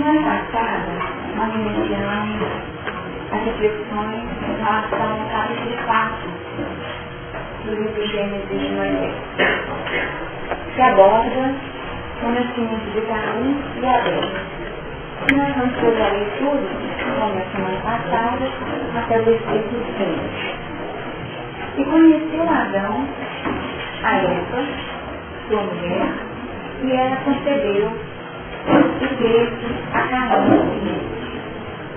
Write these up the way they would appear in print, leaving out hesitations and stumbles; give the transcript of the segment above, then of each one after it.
semana passada, nós iniciamos as reflexões em relação ao capítulo 4 do livro Gênesis de Moisés, que aborda o nascimento de Caim e Abel. E nós vamos fazer a leitura, como a semana passada, até o versículo 5. E conheceu Adão a Eva, sua mulher, e ela concebeu e teve a Caim.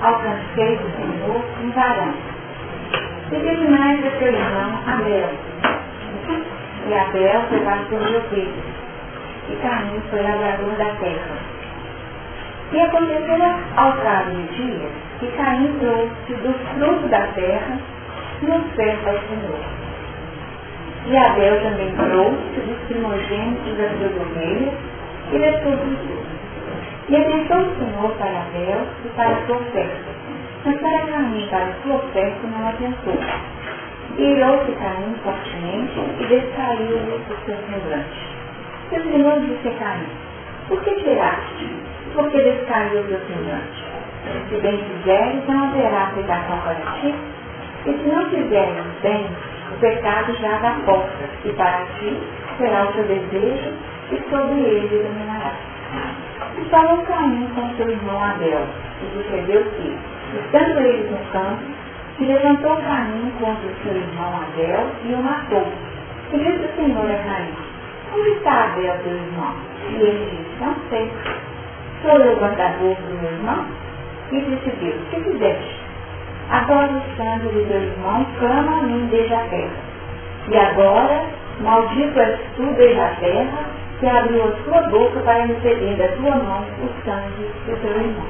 Alcancei do Senhor um varão. E teve mais a seu irmão Abel. E Abel foi pastor de ovelhas, e Caim foi lavrador da terra. E aconteceu ao cabo de dias que Caim trouxe do fruto da terra e oferta ao Senhor. E Abel também trouxe dos primogênitos das suas ovelhas e das suas ovelhas. E abençoou o Senhor para Abel e para a sua oferta, mas para Caim e para a sua oferta não abençoou. E irou-se Caim fortemente e descaiu-lhe o seu semblante. E o Senhor disse a Caim: por que tiraste? Por que descaiu o teu semblante? Se bem fizeres, não haverá aplicação para ti, e se não fizeres bem, o pecado já dá porta, e para ti será o teu desejo, e sobre ele dominará. E falou Caim com seu irmão Abel, e sucedeu que, estando eles no campo, se levantou Caim contra o seu irmão Abel e o matou. E disse o Senhor a Caim: onde está Abel, teu irmão? E ele disse: não sei. Sou eu o guardador do meu irmão? E disse Deus: que fizeste? Agora o sangue de teu irmão clama a mim desde a terra. E agora, maldito és tu desde a terra, que abriu a sua boca para receber da tua mão o sangue do teu irmão.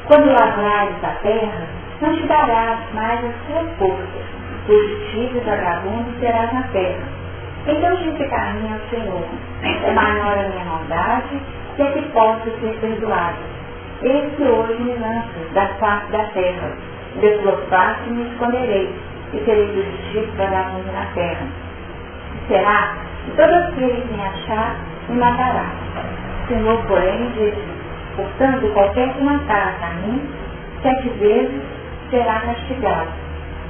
Quando lavrares a terra, não te darás mais as tuas forças, fugitivo e vagabundo serás na terra. Então disse Caim ao Senhor: é maior a minha maldade, que é que posso ser perdoado. Eis que hoje me lanço da face da terra, de tua face me esconderei, e serei fugitivo e vagabundo na terra. Será que todo aquele que me achar me matará. O Senhor, porém, disse: portanto, qualquer que matar a Caim 7 vezes será castigado.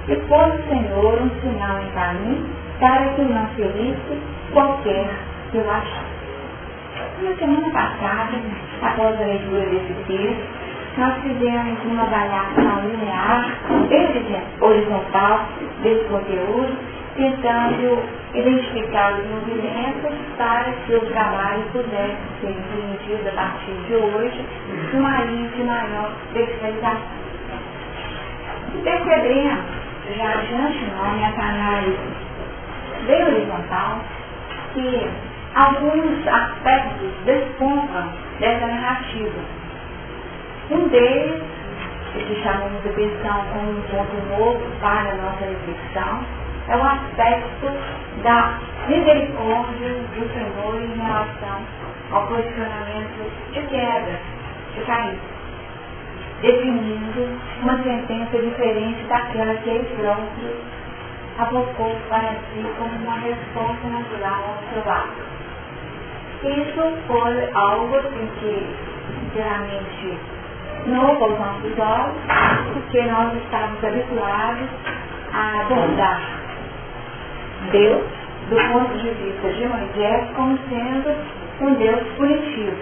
E pôs o Senhor um sinal em Caim, para que não ferisse qualquer que o achasse. Na semana passada, após a leitura desse texto, nós fizemos uma avaliação linear, horizontal desse conteúdo, tentando identificar os movimentos para que o trabalho pudesse ser entendido a partir de hoje numa linha de maior especialização. E percebemos, já de antemão, nessa análise bem horizontal, que alguns aspectos despontam dessa narrativa. Um deles, que chamamos de atenção como um ponto novo para a nossa reflexão, é o aspecto da misericórdia do Senhor em relação ao posicionamento de queda de Caim, definindo uma sentença diferente daquela que ele próprio abocou para si como uma resposta natural ao seu ato. Isso foi algo assim que, sinceramente, novo aos nossos olhos, porque nós estávamos habituados a abordar Deus, do ponto de vista de Moisés, como sendo um Deus punitivo.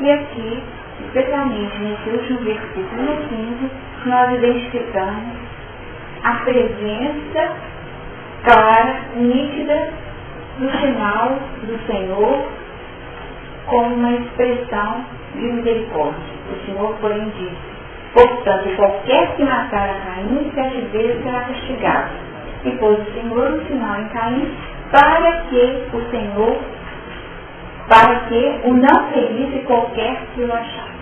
E aqui, especialmente nesse último versículo, no 15, nós identificamos a presença clara, nítida, do sinal do Senhor como uma expressão de misericórdia. O Senhor, porém, disse: portanto, qualquer que matar a Caim 7 vezes será castigado. E pôs o Senhor um sinal em Caim, para que o não ferisse qualquer que o achasse.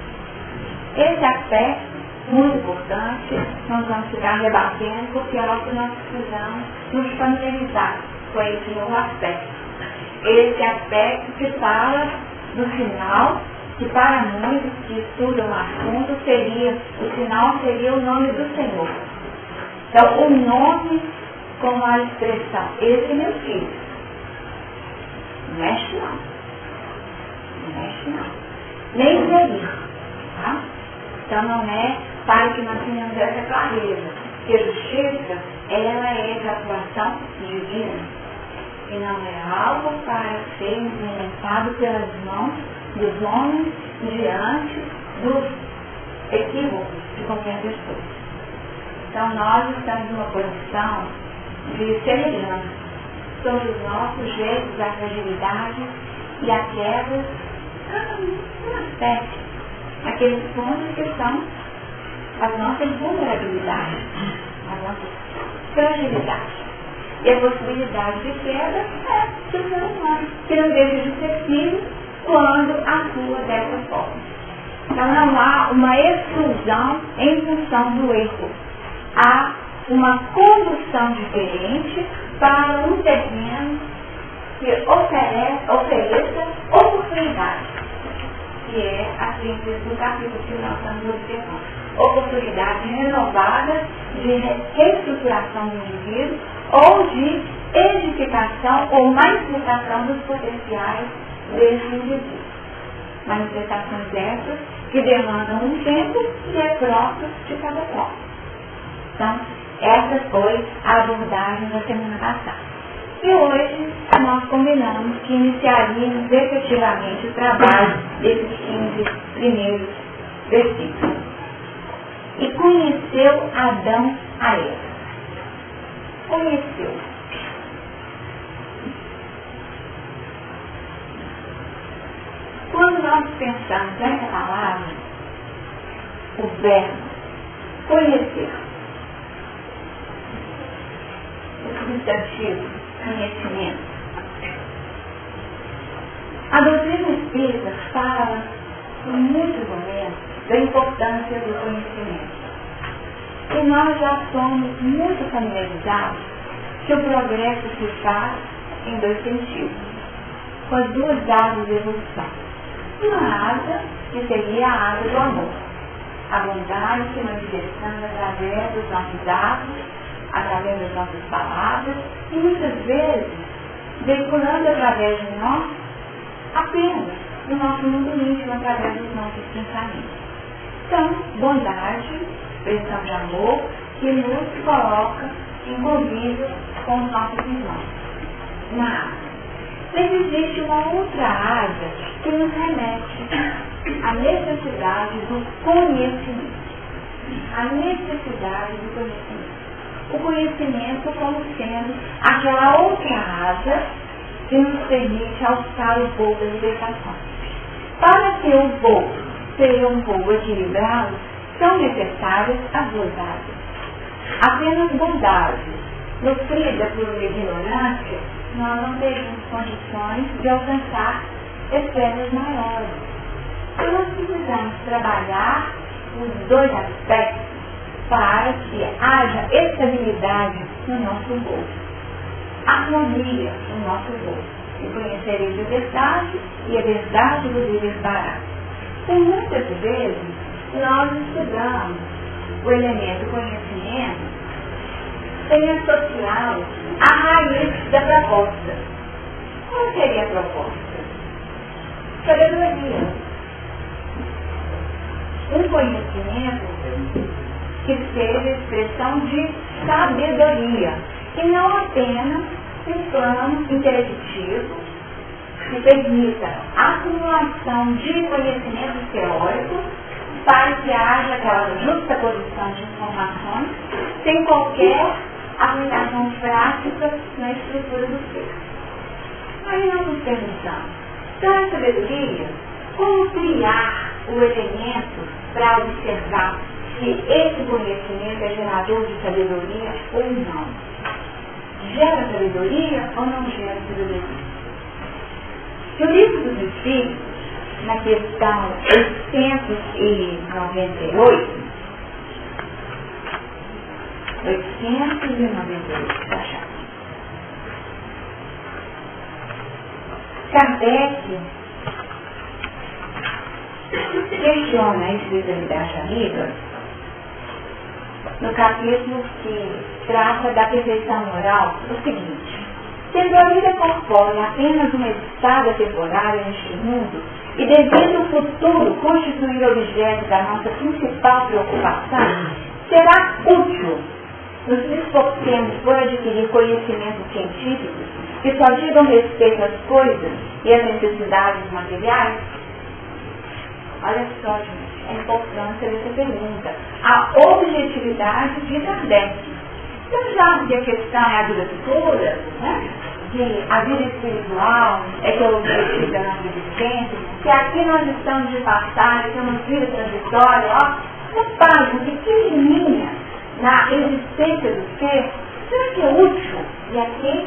Esse aspecto, muito importante, nós vamos ficar debatendo, porque é algo que nós precisamos nos familiarizar com esse novo aspecto. Esse aspecto que fala do sinal, que para muitos que estudam o assunto, o sinal seria o nome do Senhor. Então, o nome como a expressão: esse é meu filho. Não mexe não. Não mexe não. Nem seria. Tá? Então não é para que nós tenhamos essa clareza, que a justiça, ela é de atuação divina, e não é algo para ser implementado pelas mãos dos homens diante dos equívocos de qualquer pessoa. Então nós estamos numa posição de semelhança sobre os nossos jeitos, a fragilidade e a queda, um aspecto, aqueles pontos que são as nossas vulnerabilidades, as nossas fragilidades. E a possibilidade de queda é do ser humano, que não deixa de ser filho quando atua dessa forma. Então não há uma exclusão em função do erro. Há uma condução diferente para um terreno que ofereça oportunidade, que é a síntese do capítulo que nós estamos observando. Oportunidade renovada de reestruturação do indivíduo ou de edificação ou manifestação dos potenciais desse indivíduo. Manifestações essas que demandam um tempo que é próprio de cada qual. Então, essa foi a abordagem da semana passada. E hoje nós combinamos que iniciaríamos efetivamente o trabalho desses 15 primeiros versículos. E conheceu Adão a Eva. Conheceu. Quando nós pensamos nessa palavra, o verbo conhecer, o substantivo conhecimento, a doutrina espírita fala em muitos momentos da importância do conhecimento. E nós já somos muito familiarizados que o progresso se faz em dois sentidos, com as duas asas de evolução. Uma asa, que seria a asa do amor, a bondade se manifestando através dos nossos atos, através das nossas palavras, e muitas vezes veiculando através de nós apenas no nosso mundo íntimo, através dos nossos pensamentos. Então, bondade, expressão de amor, que nos coloca envolvidos com os nossos irmãos. Uma asa. Mas existe uma outra asa que nos remete à necessidade do conhecimento. A necessidade do conhecimento. O conhecimento como sendo aquela outra asa que nos permite alçar o voo da libertação. Para que o voo seja um voo equilibrado, são necessárias as duas asas. Apenas bondade, nutrida por uma ignorância, nós não teríamos condições de alcançar esferas maiores. Então nós precisamos trabalhar os dois aspectos para que haja estabilidade no nosso voo, harmonia no nosso voo, e conhecereis a verdade, e a verdade vos libertará. Então, muitas vezes, nós estudamos o elemento conhecimento sem associá-lo à raiz da proposta. Qual seria a proposta? Sabedoria. Um conhecimento que seja expressão de sabedoria, e não apenas um plano intelectivo que permita a acumulação de conhecimentos teóricos para que haja aquela justa posição de informações sem qualquer aplicação prática na estrutura do ser. Aí nós nos perguntamos, então a sabedoria, como criar o elemento para observar se esse conhecimento é gerador de sabedoria ou não? Gera sabedoria ou não gera sabedoria? No livro dos Espíritos, na questão 898, tá chato. Kardec questiona a espiritualidade amiga no capítulo que trata da perfeição moral o seguinte: sendo a vida corpórea apenas uma estada temporária neste mundo, e devido o futuro constituir objeto da nossa principal preocupação, será útil nos esforcemos por adquirir conhecimentos científicos que só digam respeito às coisas e às necessidades materiais? Olha só, gente, a importância dessa pergunta. A objetividade de Kardec. Então, já que a questão é a vida futura, né? Que a vida espiritual é que é o objetivo da nossa existência, que aqui nós estamos de passagem, temos vida transitória, ó, uma página pequenininha na existência do ser, será que é útil? E aqui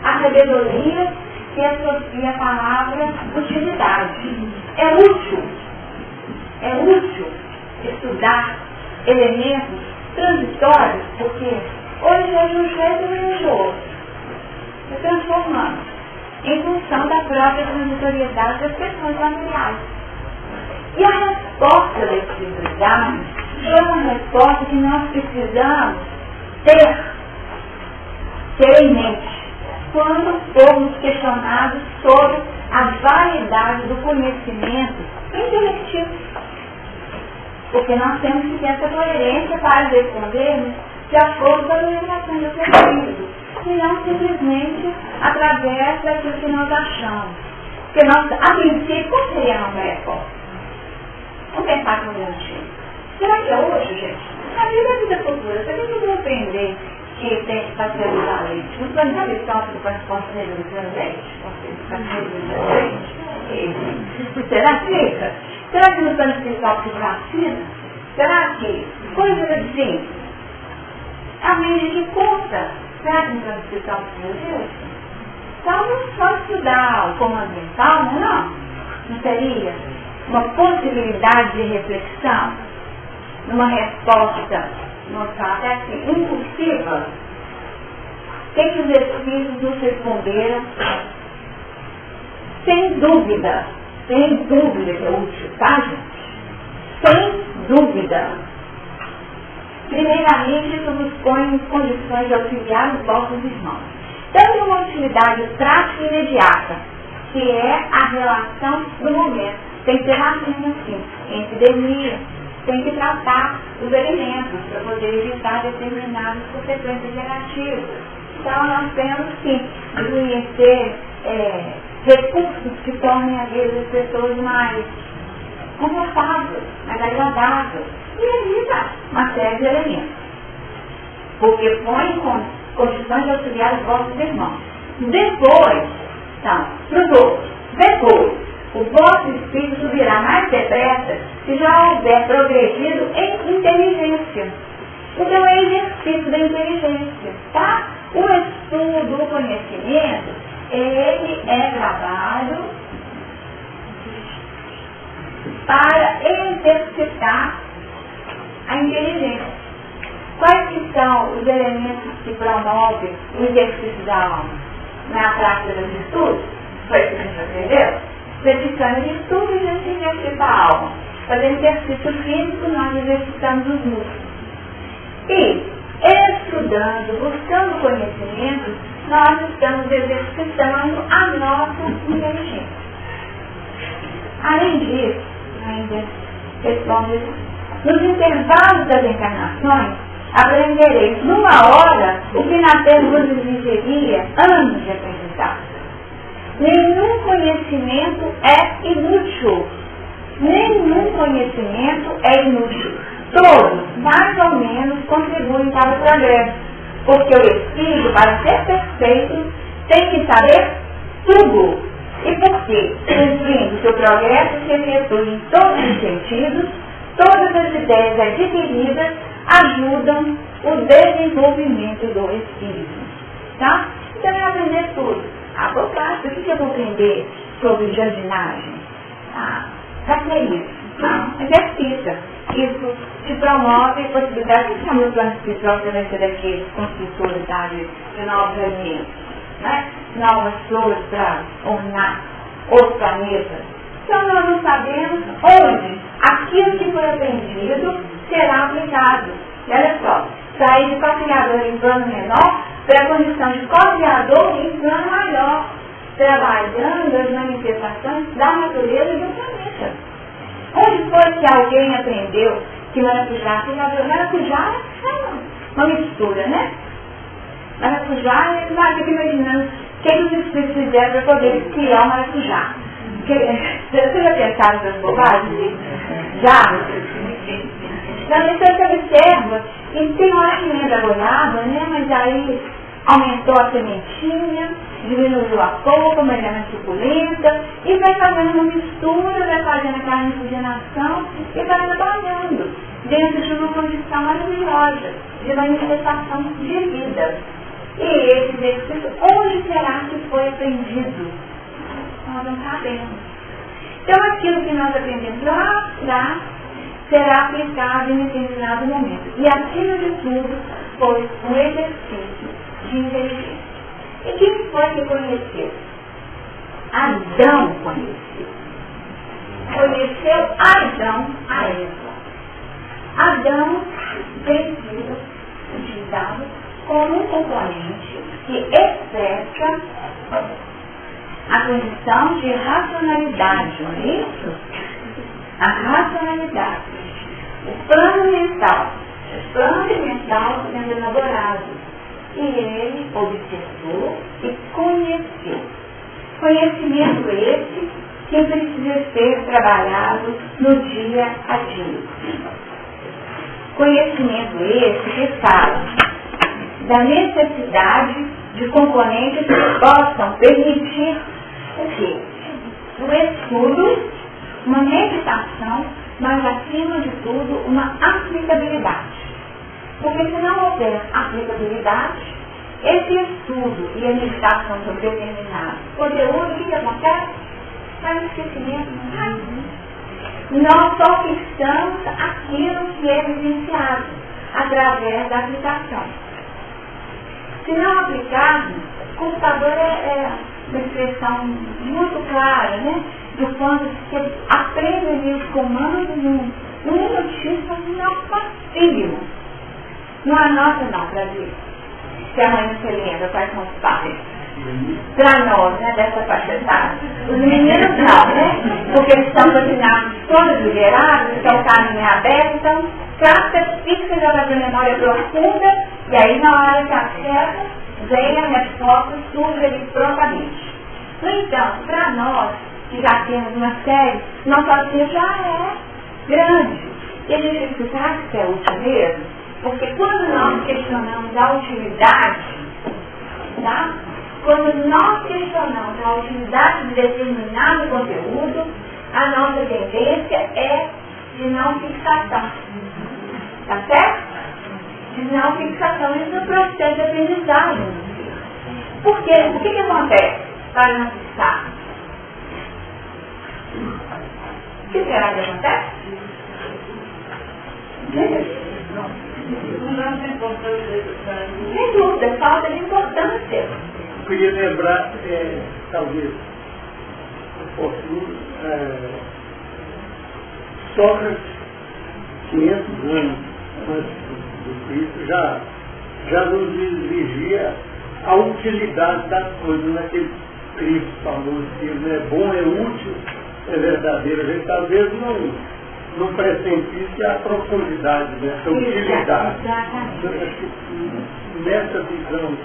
a sabedoria que associa a palavra utilidade. É útil estudar elementos transitórios, porque hoje é de um jeito e hoje é de outro. Se transformando em função da própria transitoriedade das questões materiais. E a resposta da espiritualidade foi uma resposta que nós precisamos ter em mente quando formos questionados sobre a validade do conhecimento intelectivo. Porque nós temos que ter essa coerência para respondermos de acordo com as orientações do sentido, e não simplesmente através daquilo que nós achamos. Porque nós, a princípio, qual seria a nossa resposta? Vamos pensar com um minutinho. Será que é hoje, gente? A vida futura, você tem que compreender que tem que pasteurizar leite. Não pode saber só que pode pasteurizar leite? Pasteurizar leite? Será que fica? Será que no plano espiritual se vacina? Será que coisas assim? A mente que conta. Será que no plano espiritual se isso? Então não só estudar o comando mental, não. Não seria uma possibilidade de reflexão, numa resposta, até assim, impulsiva? O que os Espíritos nos responderam? Sem dúvida que é útil, tá, gente? Sem dúvida. Primeiramente, isso nos põe em condições de auxiliar os vossos irmãos. Tanto uma utilidade prática e imediata, que é a relação do momento. Tem que ter vacina, sim, em epidemia, tem que tratar os alimentos para poder evitar determinadas consequências negativas. Então, nós temos que conhecer recursos que tornem a vida das pessoas mais confortáveis, mais agradáveis, e evita uma série de elementos. Porque põe em condições de auxiliar os vossos irmãos. Depois, o vosso espírito subirá mais depressa se já houver progredido em inteligência. Então é exercício da inteligência, tá? O estudo, o conhecimento, ele é gravado para exercitar a inteligência. Quais que são os elementos que promovem o exercício da alma? Na prática das virtudes? Foi isso que a gente aprendeu? Praticando virtudes, a gente exercita a alma. Fazendo exercício físico, nós exercitamos os músculos. E, estudando, buscando conhecimento, nós estamos exercitando a nossa inteligência. Além disso, nos intervalos das encarnações, aprendereis numa hora o que na Terra vos exigiria anos de aprendizado. Nenhum conhecimento é inútil. Todos, mais ou menos, contribuem para o progresso. Porque o espírito, para ser perfeito, tem que saber tudo. E por quê? Sentindo que o progresso se efetua em todos os sentidos, todas as ideias adquiridas ajudam o desenvolvimento do espírito. Tá? Então é aprender tudo. O que eu vou aprender sobre jardinagem? Para que é isso? Exercita. Isso te promove a possibilidade de chamar o plano espiritual também ser daqueles construtores da área de novos alimentos, né? Novas flores para ornar os planetas. Então nós não sabemos onde aquilo que foi aprendido será aplicado. E olha só, sair de co-criador em plano menor para a condição de co-criador em plano maior. trabalhando as manifestações da natureza do planeta. Onde foi que alguém aprendeu que maracujá, você já viu, maracujá é uma mistura, né? Maracujá, eu fico imaginando o que os espíritos fizeram para poder criar o maracujá. Você já pensaram nas bobagens? Já? Então você observa, e tem hora que lembra a goiaba, né? Mas aí aumentou a sementinha, diminuiu a polpa, mas é mais suculenta, e vai fazendo uma mistura, vai fazendo aquela miscigenação e vai trabalhando dentro de uma condição maravilhosa, de manifestação de vida. E esse exercício, onde será que foi aprendido? Nós não sabemos. Então aquilo que nós aprendemos lá atrás será aplicado em determinado momento. E acima de tudo foi um exercício de inteligência. E quem foi que conheceu? Adão conheceu. Conheceu Adão a Eva. Adão tem sido utilizado como um componente que expressa a condição de racionalidade, não é isso? A racionalidade. O plano mental sendo elaborado. E ele observou e conheceu. Conhecimento esse que precisa ser trabalhado no dia a dia. Conhecimento esse que fala da necessidade de componentes que possam permitir o quê? O estudo, uma meditação, mas acima de tudo uma aplicabilidade. Porque se não houver aplicabilidade, esse estudo e a meditação sobre determinado conteúdo, o que acontece? Faz esquecimento, não. Nós só fixamos aquilo que é vivenciado através da aplicação. Se não aplicarmos, o computador é uma expressão muito clara, né? Do quanto você aprende ali os comandos num minutíssimo, não facílimo. Não anota não, para ver. Se amanhã você lembra quais são os pais. Para nós, né, dessa faixa etária. Os meninos não, né? Porque eles estão vacinados, todos liberados, estão o caminho aberto, então, carta fixa já vai ter memória profunda, e aí na hora que acerta, vem a resposta, surge ali prontamente. No entanto, para nós, que já temos uma série, nosso auxílio já é grande. E a gente diz, será que isso é útil mesmo? Porque quando nós questionamos a utilidade, tá? Quando nós questionamos a utilidade de determinado conteúdo, a nossa tendência é de não fixação. Tá certo? De não fixação. Isso é um processo de aprendizagem. Por quê? O que acontece para não fixar? O que será que acontece? Sem dúvida, falta de importância. Eu queria lembrar, talvez, oportuno, Sócrates, 500 anos antes do Cristo, já nos exigia a utilidade das coisas, naquele Cristo famoso que é bom, é útil, é verdadeiro. A gente às vezes não pressentisse a profundidade dessa utilidade. Exatamente. Nessa visão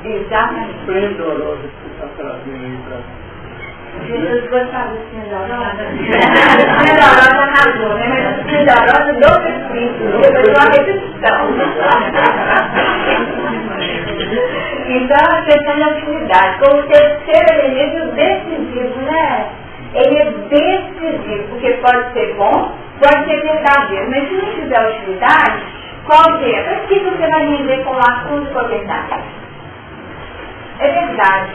esplendorosa que você está trazendo aí para Jesus gostava de esplendorosa. Esplendorosa arrasou, né? Mas esplendorosa do Espírito, depois de uma repetição. Então, a questão da utilidade, como terceiro elemento decisivo, né? Ele é decisivo, porque pode ser bom, pode ser verdadeiro, mas se não tiver utilidade, qual que é? Para que você vai render com lá tudo com a verdade? É verdade.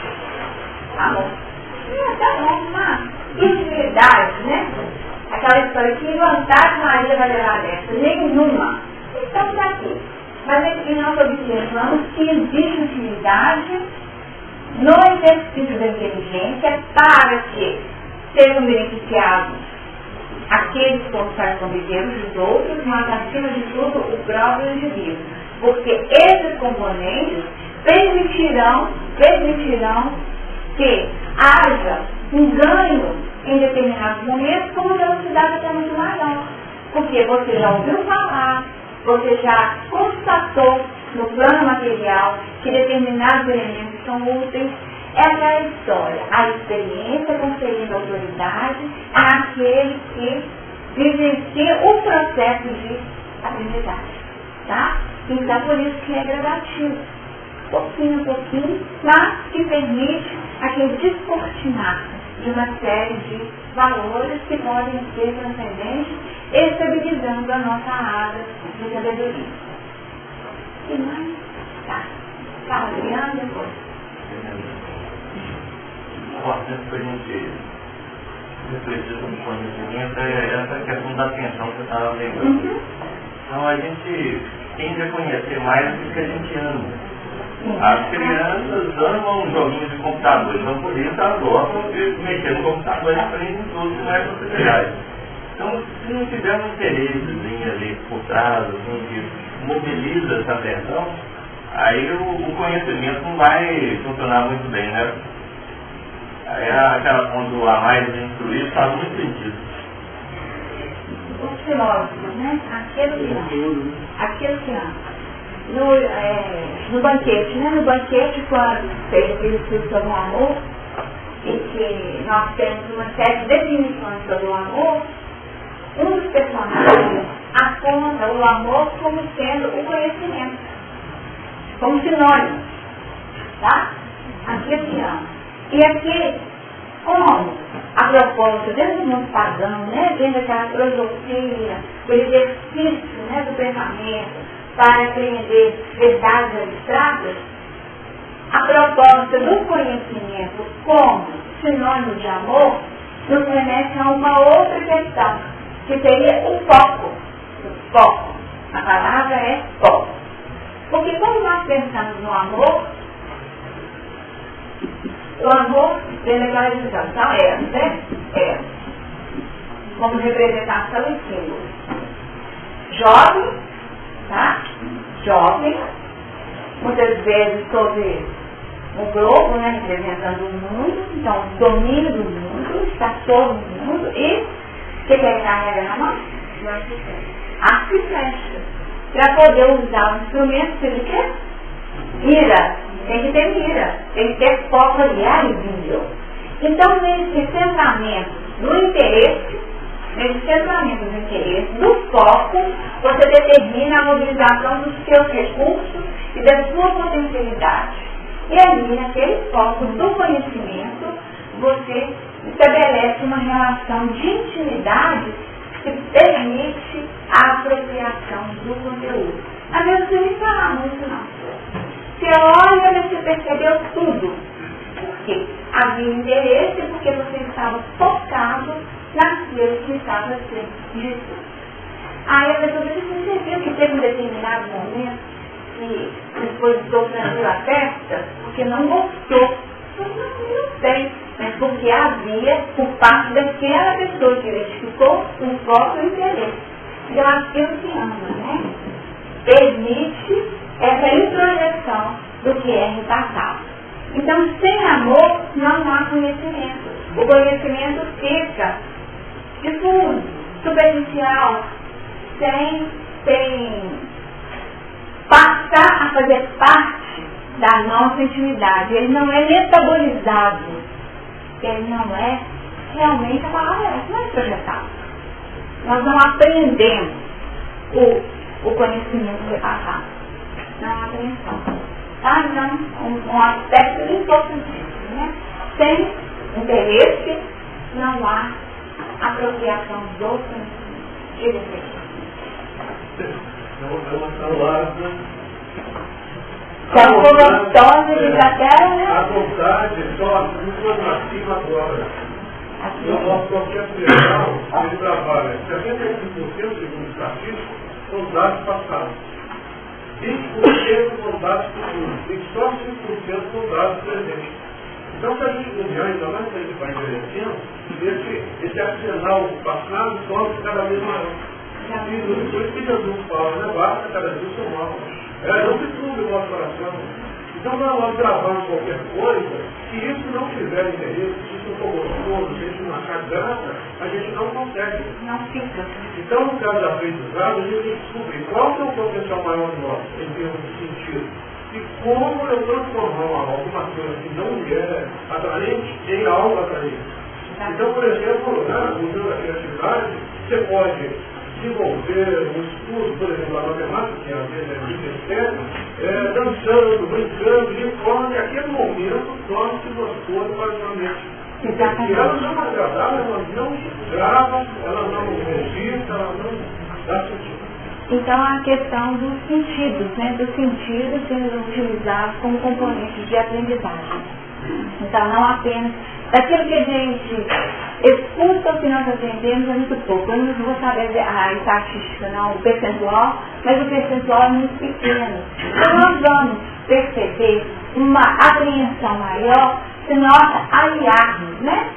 Amor. Tá bom, mas utilidade, né? Aquela história que vantagem Maria vai levar dessa? Nenhuma. Estamos aqui. Mas aqui nós observamos que existe utilidade no exercício da inteligência para que sejam beneficiados aqueles que vão conviver os outros, mas acima de tudo o próprio indivíduo. Porque esses componentes permitirão que haja um ganho em determinados momentos com uma velocidade até muito maior. Porque você já ouviu falar, você já constatou no plano material que determinados elementos são úteis. Essa é a história. A experiência conferindo autoridade àquele que vivencia o processo de aprendizagem. Tá? Então, por isso que é gradativo. Pouquinho a pouquinho, mas que permite aquele descortinar de uma série de valores que podem ser transcendentes, estabilizando a nossa área de sabedoria. E mais? Tá. Fala, Adriano, depois. Importante para a gente refletir sobre o conhecimento é essa questão da atenção que você estava lembrando. Então a gente tende a conhecer mais do que a gente ama. As crianças amam joguinhos de computador, então por isso elas gostam de mexer no computador e aprendem tudo que não é possibilidade. Então, se não tiver um interesse ali por trás, que mobiliza essa atenção, aí o conhecimento não vai funcionar muito bem, né? Aí aquela quando a mais instruído faz muito sentido. Os filósofos, né? Aquele que ama. No banquete, né? No banquete, quando fez aquele estudo sobre o amor, e que nós temos uma série de definições sobre o amor, um dos personagens aponta o amor como sendo o conhecimento, como sinônimo, tá? Aquele que ama. E aqui, como a proposta dentro do mundo pagão, né? Dentro daquela filosofia, do exercício, né? Do pensamento, para apreender verdades abstratas, a proposta do conhecimento como sinônimo de amor nos remete a uma outra questão, que seria o foco. O foco. A palavra é foco. Porque quando nós pensamos no amor, o amor vem daquela legislação é como representação e símbolo. Jovem, tá? Jovem, muitas vezes sobre um globo, né, representando o mundo, então domínio do mundo, está sobre o mundo, e o que ele carrega na mão? Arco e flecha. Para poder usar o instrumento, você quer? Mira, tem que ter mira, tem que ter foco ali, visível. Então, nesse centramento do interesse, do foco, você determina a mobilização dos seus recursos e da sua potencialidade. E ali, naquele foco do conhecimento, você estabelece uma relação de intimidade que permite a apropriação do conteúdo. Às vezes você nem fala muito, não. Você olha e você percebeu tudo. Por quê? Havia interesse porque você estava focado naquilo que estava sendo dito. Aí a pessoa percebeu que teve um determinado momento que o expositor franziu a testa porque não gostou. Não sei, mas porque havia, por parte daquela pessoa que identificou, um próprio interesse. Então aquilo que ama, né? Permite essa introjeção do que é repassado. Então, sem amor, não há conhecimento. O conhecimento fica difuso, superficial, sem passar a fazer parte da nossa intimidade. Ele não é metabolizado. Ele não é realmente a palavra, não é projetado. Nós não aprendemos o conhecimento repassado. Não há apreensão. Tá? Então, um aspecto importantíssimo, né? Sem interesse, não há apropriação do conhecimento. Diga a gostosa de Inglaterra, né? A vontade só atua na cima agora. No nosso processo mental, ele trabalha 75% segundo o estatístico são dados passados. 20% são dados futuros, e só 5% são dados presentes. Então, se a gente ganhar, ainda mais que a gente vai envelhecendo, esse arsenal passado torna cada vez maior. Por isso que Jesus fala, né? Basta cada dia o seu mal. Não se tudo o nosso coração. Então nós gravamos qualquer coisa, se isso não tiver interesse, se isso não for gostoso, se a gente não achar graça, a gente não consegue. Não fica. Então, no caso da aprendizado, a gente tem que descobrir qual que é o potencial maior nosso, em termos de sentido. E como eu transformar alguma coisa que não é atraente em algo atraente. Então, por exemplo, no uso da criatividade, você pode desenvolver um estudo, por exemplo, a matemática, que às vezes é muito externo, dançando, brincando, de forma que aquele momento torne-se gostoso para a sua mente. E ela não é agradável, ela não grava, ela não registra, ela não dá sentido. Então, a questão dos sentidos, né? Dos sentidos sendo utilizados como componente de aprendizagem. Então, não apenas daquilo que a gente escuta, o que nós aprendemos é muito pouco. Eu não vou saber a estatística, não, o percentual, mas o percentual é muito pequeno. Então, nós vamos perceber uma apreensão maior se nós aliarmos, né?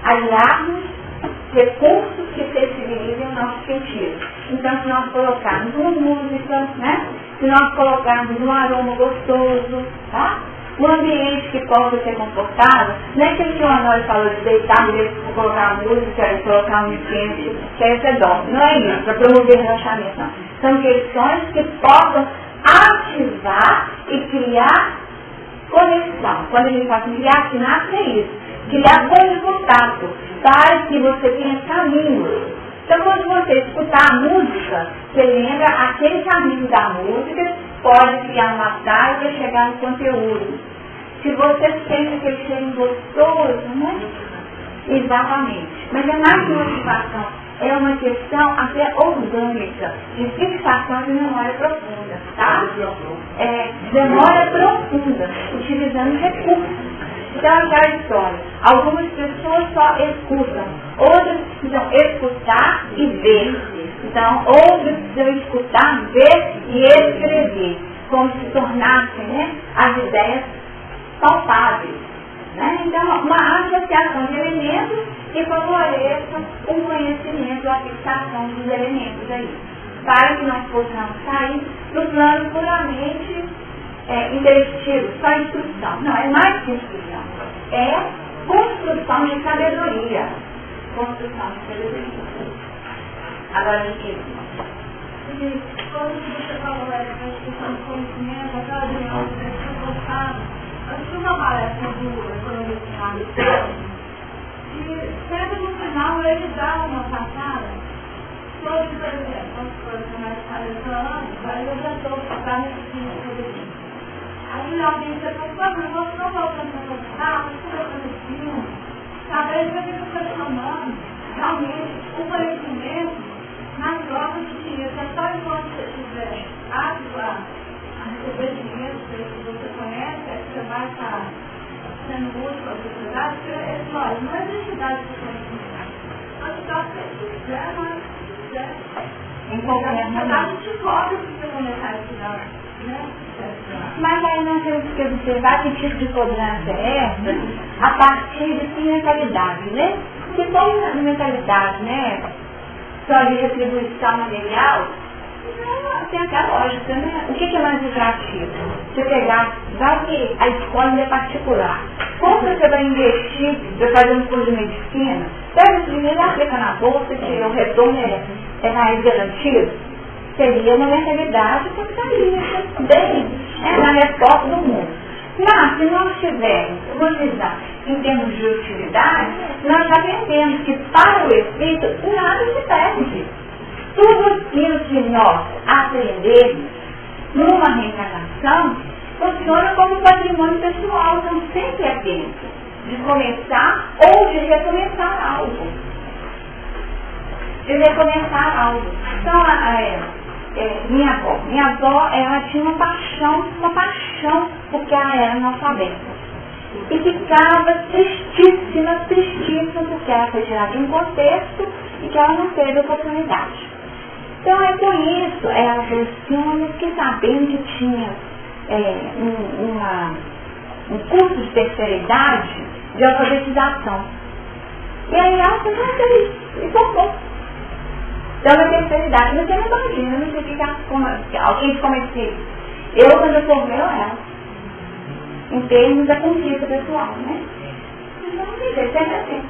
Aliarmos recursos que sensibilizem o nosso sentido. Então, se nós colocarmos uma música, né? Se nós colocarmos um aroma gostoso, tá? Um ambiente que possa ser confortável, não é aquilo que o Honório falou de deitar mesmo, colocar música e colocar um incenso, que aí você dorme. Não é isso, para promover relaxamento, não. São questões que possam ativar e criar conexão. Quando a gente fala assim, criar sinapse, é isso. Criar ponto de contato, para que você tenha caminhos. Então, quando você escutar a música, você lembra aquele caminho da música, pode criar uma tarde para chegar no conteúdo. Se você sente aquele cheiro gostoso, né? Exatamente. Mas é mais que motivação. É uma questão até orgânica, de fixação de memória profunda, tá? É, memória profunda, utilizando recursos. Então, aquela história. Algumas pessoas só escutam, outras precisam escutar e ver. Então, outras precisam escutar, ver e escrever, como se tornassem, né, as ideias palpáveis. Né? Então, uma associação de elementos que favoreça o conhecimento, a fixação dos elementos aí, para que nós possamos sair do plano puramente intelectivo, só instrução. Não, é mais que instrução. É construção de sabedoria. Construção de sabedoria. Agora, aqui. Quando você falou essa questão do conhecimento, aquela reunião que você tinha gostado, eu tinha uma palestra do economista e sempre no final ele dá uma passada sobre, por exemplo, as coisas que nós falamos, aí eu já estou falando sobre isso. Aí alguém disse, por favor, você não voltando a contar, você está fazendo filme, talvez você está questionando realmente o conhecimento na troca de dinheiro. É só enquanto você estiver apto a receber dinheiro que você conhece, é que você vai estar sendo útil para a sociedade, porque não existe idade de conhecimento. Mas só se você quiser, mas se quiser. Em qualquer momento. A gente cobra para você começar a estudar, né? Mas aí nós temos que observar que tipo de cobrança é essa a partir de mentalidade, né? Se for uma mentalidade, né, só de retribuição material, não tem aquela lógica, né? O que é mais lucrativo? Você pegar, vai que a escola é particular. Como você vai investir para fazer um curso de medicina? Pega esse dinheiro e aplica na bolsa, que o retorno é mais garantido. Seria uma mentalidade capitalista, na resposta do mundo. Mas, se nós tivermos utilizar em termos de utilidade, nós já aprendemos que para o espírito nada se perde. Tudo aquilo que nós aprendemos numa reencarnação funciona como patrimônio pessoal, então sempre é tempo de começar ou de recomeçar algo. Então, minha avó, ela tinha uma paixão, porque ela era analfabeta. E ficava tristíssima, porque ela foi tirada de um contexto e que ela não teve oportunidade. Então, é por isso, ela falou assim, eu fiquei sabendo que tinha um curso de terceira idade de alfabetização. E aí ela falou, e tocou. Então, na terceira idade, você não imagina, não sei o que alguém como esse. Eu, quando eu formei, ela. em termos da conquista pessoal, né? Então, não tem jeito, sempre assim.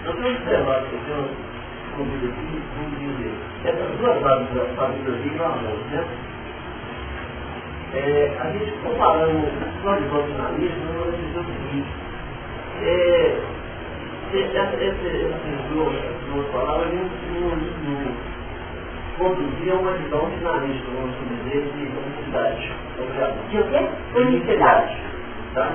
Eu tenho observado que como dizer, essas duas vagas da sabedoria e do amor, né? A gente comparando nós vamos na lista, nós vamos dizer o seguinte, essas duas palavras não conduziam uma visão finalista, vamos dizer, de unicidade. De o quê? Unicidade. Tá?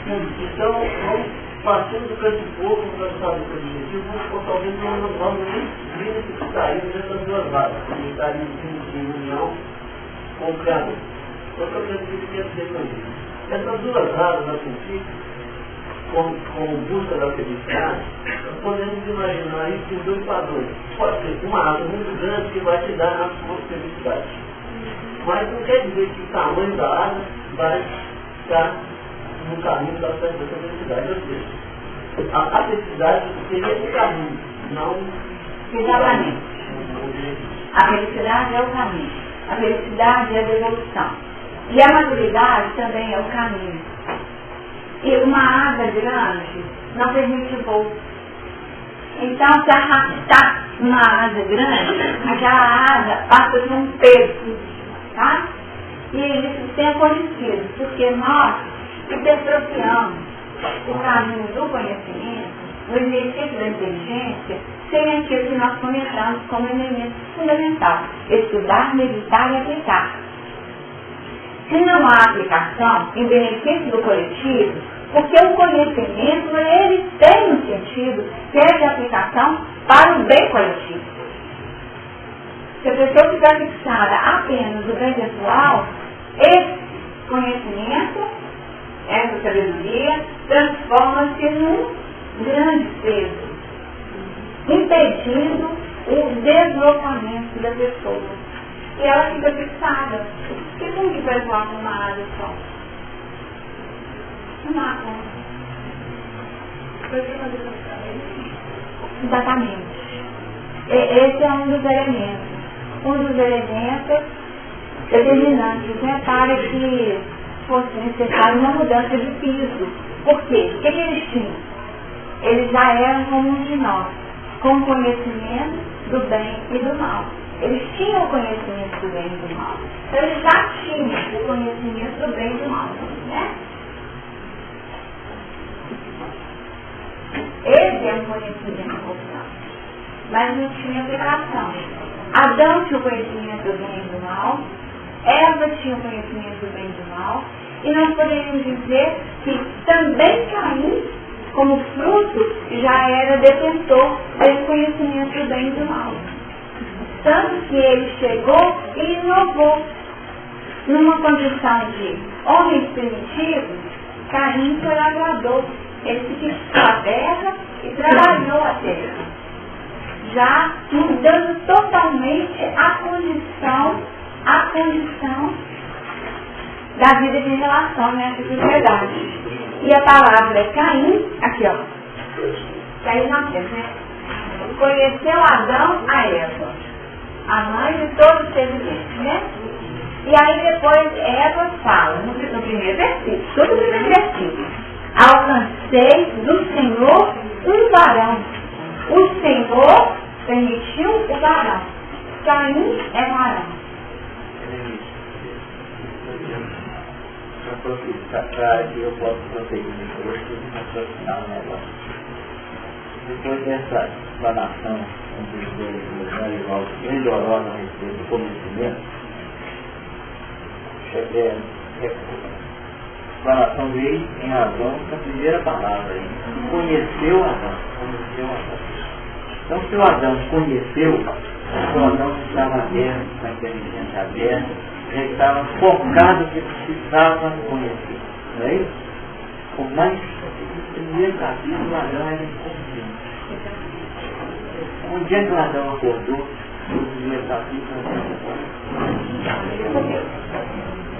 Então, vamos partindo do canto de pouco, para saber o objetivo, talvez não vamos nem necessitar dessas duas vagas, que estariam em união com o Criador. Então, o que eu quero dizer com isso? Essas duas vagas, a princípio, com busca da felicidade, nós podemos imaginar isso em dois padrões. Pode ser uma asa muito grande que vai te dar a sua felicidade. Mas não quer dizer que o tamanho da asa vai estar no caminho da felicidade. Ou seja, a felicidade seria o caminho, não... Exatamente. A felicidade é o caminho. A felicidade é a evolução. E a maturidade também é o caminho. E uma asa grande não permite voo. Então, se arrastar uma asa grande, aquela asa passa por um peso, tá? E isso tem acontecido, porque nós hipertrofiamos o caminho do conhecimento, o exercício da inteligência, sem aquilo que nós começamos como elemento fundamental: estudar, meditar e aplicar. Se não há aplicação em benefício do coletivo, porque o conhecimento, ele tem um sentido que é de aplicação para o bem coletivo. Se a pessoa ficar fixada apenas no bem pessoal, esse conhecimento, essa sabedoria, transforma-se num grande peso, impedindo o deslocamento da pessoa. E ela fica fixada. E como que vai voar com uma asa só? Não há como. Exatamente. Esse é um dos elementos. Um dos elementos determinantes, né, para que fosse necessária uma mudança de piso. Por quê? O que eles tinham? Eles já eram como um de nós, com conhecimento do bem e do mal. Eles tinham o conhecimento do bem e do mal. Então eles já tinham o conhecimento do bem e do mal, né? Esse é um conhecimento importante, mas não tinha aplicação. Adão tinha o conhecimento do bem e do mal, Eva tinha o conhecimento do bem e do mal, e nós poderíamos dizer que também Caim, como fruto, já era detentor desse conhecimento do bem e do mal. Tanto que ele chegou e inovou. Numa condição de homens primitivos, Caim foi lavrador. Ele se fixou a terra e trabalhou a terra, já mudando totalmente a condição da vida de relação nessa sociedade. E a palavra é Caim, aqui ó, Caim nasceu, né? Conheceu Adão a Eva, a mãe de todos os seres viventes, né? E aí depois Eva fala, no primeiro versículo, tudo no primeiro versículo: alcancei do Senhor um varão. O Senhor permitiu o varão. Caim é varão. Para que eu possa prosseguir hoje, tudo raciocinar o negócio. Depois dessa explanação melhorosa a respeito do conhecimento, a explanação veio em razão da primeira palavra aí. Conheceu Adão. Então, se o Adão conheceu, o Adão estava aberto, com a inteligência aberta, ele estava focado que precisava conhecer. Não é isso? O mais primeiro capítulo, o Adão era inconsciente. Um dia que o Adão acordou, no primeiro capítulo,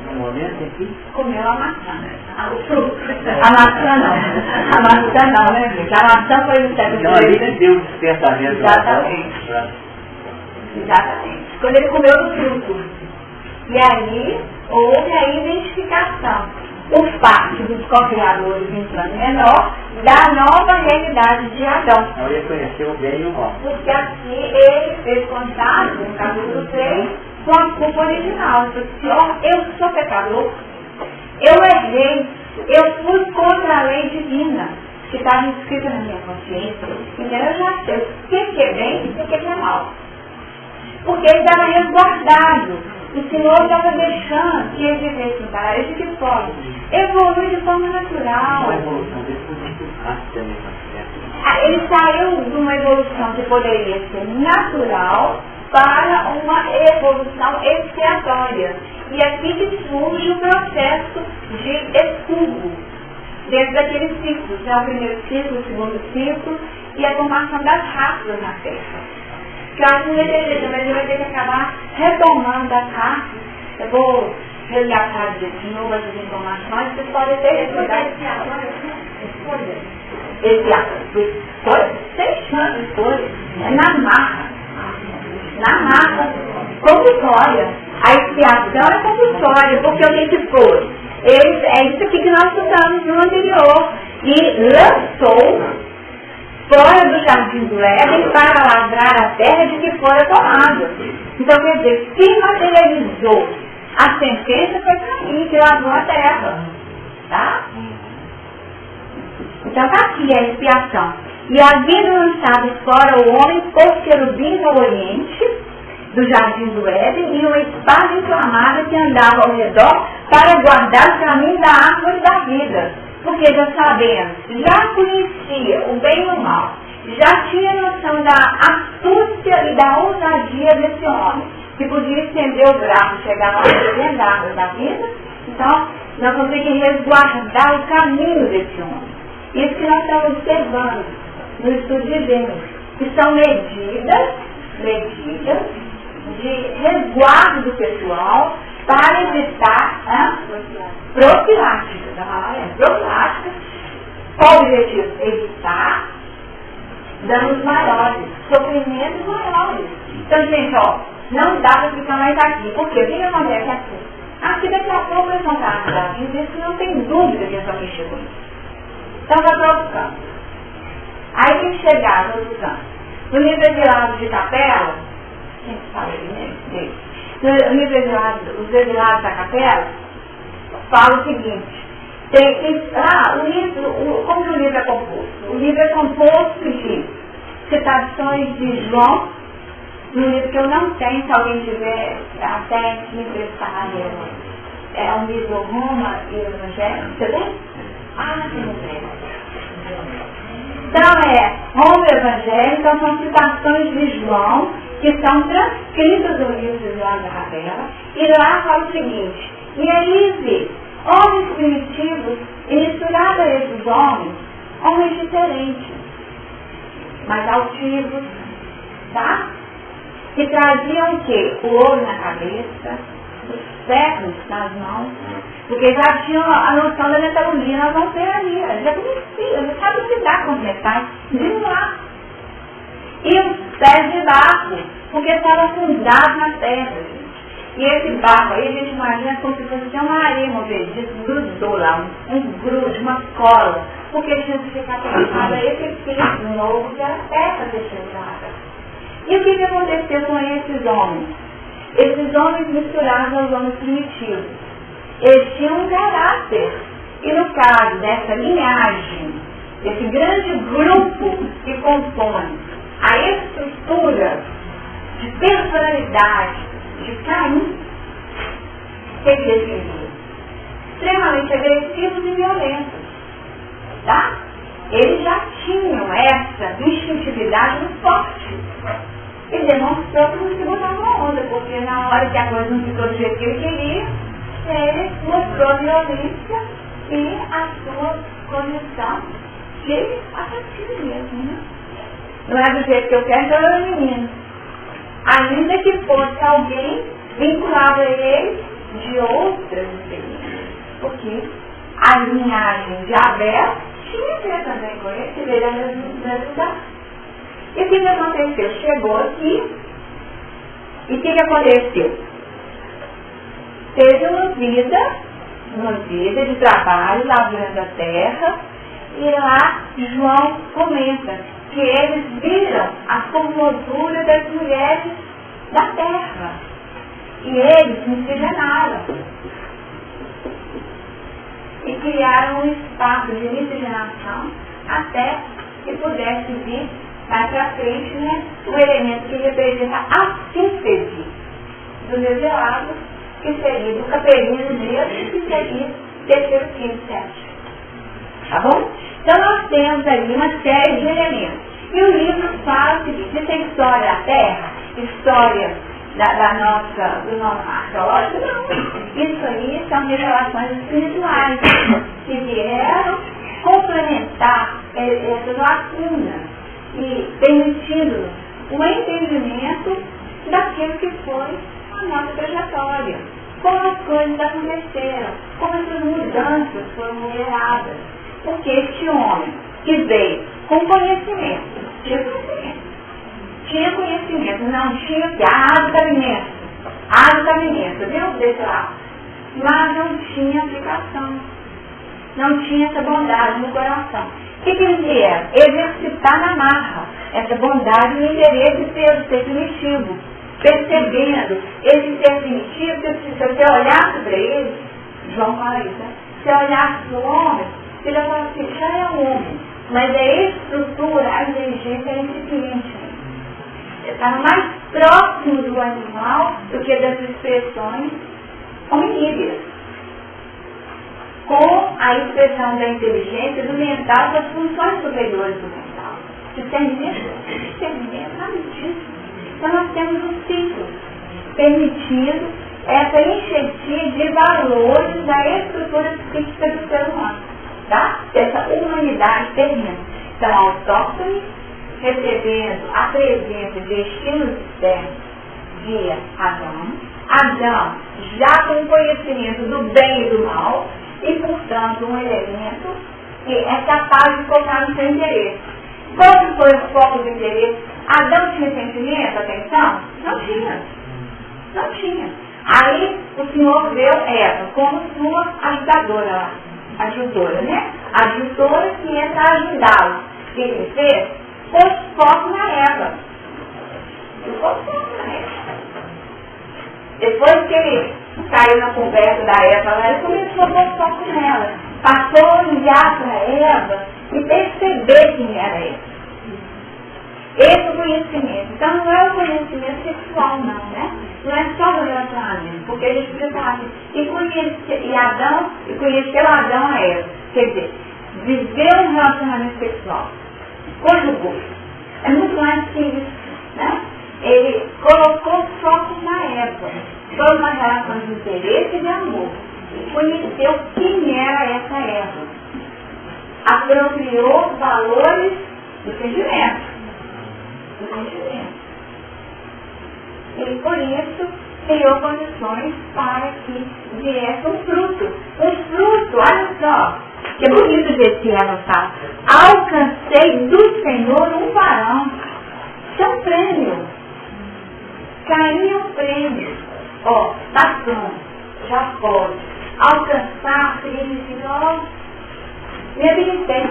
no momento em que comeu a maçã. A maçã não, né, gente? A maçã foi o século. então ali que deu o despertamento. Exatamente. Quando ele comeu do fruto. E aí, houve a identificação, o fato dos co-criadores em plano menor, da nova realidade de Adão. Então ele conheceu o bem e o mal. Porque assim ele fez contato, no capítulo 3, com a culpa original. Ele disse, eu sou pecador, eu errei, eu fui contra a lei divina, que estava escrita na minha consciência. Então eu já sei o que é bem e o que é mal. Porque ele estava resguardado. O Senhor estava deixando que ele vivesse no paraíso, que pode evoluir de forma natural. A evolução dele foi muito rápida, né? Ele saiu de uma evolução que poderia ser natural para uma evolução expiatória. E aqui que surge o processo de expurgo dentro daqueles ciclos, né? O primeiro ciclo, o segundo ciclo e a formação das raças na Terra. Que eu acho que mas ele vai ter que acabar retomando a carta. Eu vou resgatar de novo essas informações, vocês podem ter recordado esse ato. Foi 6 anos depois, na marra. Na marra, compulsória. A expiação é compulsória, porque o que foi? É isso aqui que nós estudamos no anterior. E lançou fora do jardim do Éden para lavrar a terra de que fora tomada. Então, quer dizer, se materializou a sentença foi para mim, que lavou a terra. Tá? Então, está aqui a expiação. E havendo lançado fora o homem por querubins ao oriente do jardim do Éden e uma espada inflamada que andava ao redor para guardar o caminho da árvore da vida. Porque já sabemos, já conhecia o bem e o mal, já tinha noção da astúcia e da ousadia desse homem, que podia estender o braço, chegar lá dentro da árvore da vida. Então, nós vamos ter que resguardar o caminho desse homem. Isso que nós estamos observando no estudo de Gênesis, que são medidas de resguardo pessoal para evitar profiláticas. Profiláticas, qual o objetivo? Evitar danos maiores, sofrimentos maiores. Então, gente, não dá para ficar mais aqui. Por quê? O que acontece aqui? Aqui daqui a pouco eles vão estar ajudados, isso não tem dúvida que eles vão mexer com isso. Então, vai para outro campo. Aí tem que chegar no outro campo. No livro Exilados de Capela, quem fala dele? No livro Os Exilados da Capela, fala o seguinte, o livro, como que o livro é composto? O livro é composto de citações de João, no livro que eu não tenho, se alguém tiver até que emprestar, é um livro Roma e o Evangelho, você tem? Não tem. Então Roma e o Evangelho, então são citações de João, que são transcritas no livro de João da Capela, e lá fala o seguinte, e aí vê homens primitivos e misturado a esses homens diferentes, mais altivos, tá? Que traziam o quê? O ouro na cabeça, os ferros nas mãos, porque já tinham a noção da metalurgia nas mãos ali, já conheciam, já sabiam lidar com os metais, viram lá. E os pés de barro, porque estavam fundados na terra, gente. E esse barro aí, a gente imagina como se fosse uma areia movediça, grudou lá, um grude, uma cola, porque tinha que ficar pensado a esse piso novo que era a terra fechada. E o que aconteceu com esses homens? Esses homens misturavam aos homens primitivos. Eles tinham um caráter. E no caso dessa linhagem, esse grande grupo que compõe a estrutura de personalidade de Caim, que ele extremamente agressivos e violentos. Tá? Eles já tinham essa instintividade muito forte. E demonstrou que não se botava uma onda, porque na hora que a coisa não ficou do jeito que ele queria, ele mostrou a violência e a sua condição de assassino mesmo, né? Não é do jeito que eu quero, então eu elimino. Ainda que fosse alguém vinculado a ele de outras experiências. Porque a linhagem de Abel tinha a ver também com ele, que veio a resultar. E o que aconteceu? Chegou aqui, e o que aconteceu? teve uma vida de trabalho lavrando a terra, e lá João comenta que eles viram a formosura das mulheres da terra, e eles miscigenaram, e criaram um espaço de miscigenação até que pudesse vir mais para frente, né, o elemento que representa a síntese do revelado, que seria do capelinho mesmo, que seria terceiro, quinto, sétimo. Tá bom? Então nós temos ali uma série de elementos. E o livro fala o seguinte: isso é história da Terra, história do nosso arqueológico? Não. Isso aí são revelações espirituais que vieram complementar essas lacunas e permitindo o entendimento daquilo que foi a nossa trajetória, como as coisas aconteceram, como essas mudanças foram geradas. Porque este homem que veio com conhecimento, tinha conhecimento, não tinha que a água do alimento, viu? Desse lado. Mas não tinha aplicação, não tinha essa bondade no coração. O que eles vieram? Exercitar na marra essa bondade no interesse de ser primitivo, percebendo esse ser primitivo, que se você olhasse para ele, João fala isso, né? Se você olhasse para o homem, você já fala assim, já é um homem, mas a estrutura, a inteligência é incipiente. Você estava mais próximo do animal do que das expressões hominídeas, com a expressão da inteligência, do mental, das funções superiores do mental. Discernimento, nada disso. Então nós temos um ciclo permitindo essa enchente de valores da estrutura psíquica do ser humano, tá? Dessa humanidade terrena. Então, autóctone, recebendo a presença de estímulos externos via Adão, já com conhecimento do bem e do mal, e, portanto, um elemento que é capaz de focar no seu interesse. Qual que foi o foco do interesse? Adão tinha sentimento, atenção? Não tinha. Aí o Senhor viu Eva como sua ajudadora, né? Ajudadora que é para ajudá-lo. O que ele fez? Pôs foco na Eva. Depois que ele caiu na conversa da Eva, ele começou a pôr foco nela. Passou a olhar para Eva e perceber quem era ela. Esse conhecimento. Então não é o conhecimento sexual, não, né? Não é só do relacionamento, porque a gente precisa falar assim, e conheceu Adão a Eva. Quer dizer, viveu um relacionamento sexual, conjugou. É muito mais que isso, né? Ele colocou foco na Eva. Foi uma relação de interesse e de amor. E conheceu quem era essa Eva. Apropriou valores do sentimento. E por isso criou condições para que viesse um fruto. Um fruto, olha só, que é bonito o jeito que ela fala. Alcancei do Senhor um varão. Isso é um prêmio. Caiu um prêmio. Ó, tá pronto, já pode. Alcançar significa, ó, me habilitei.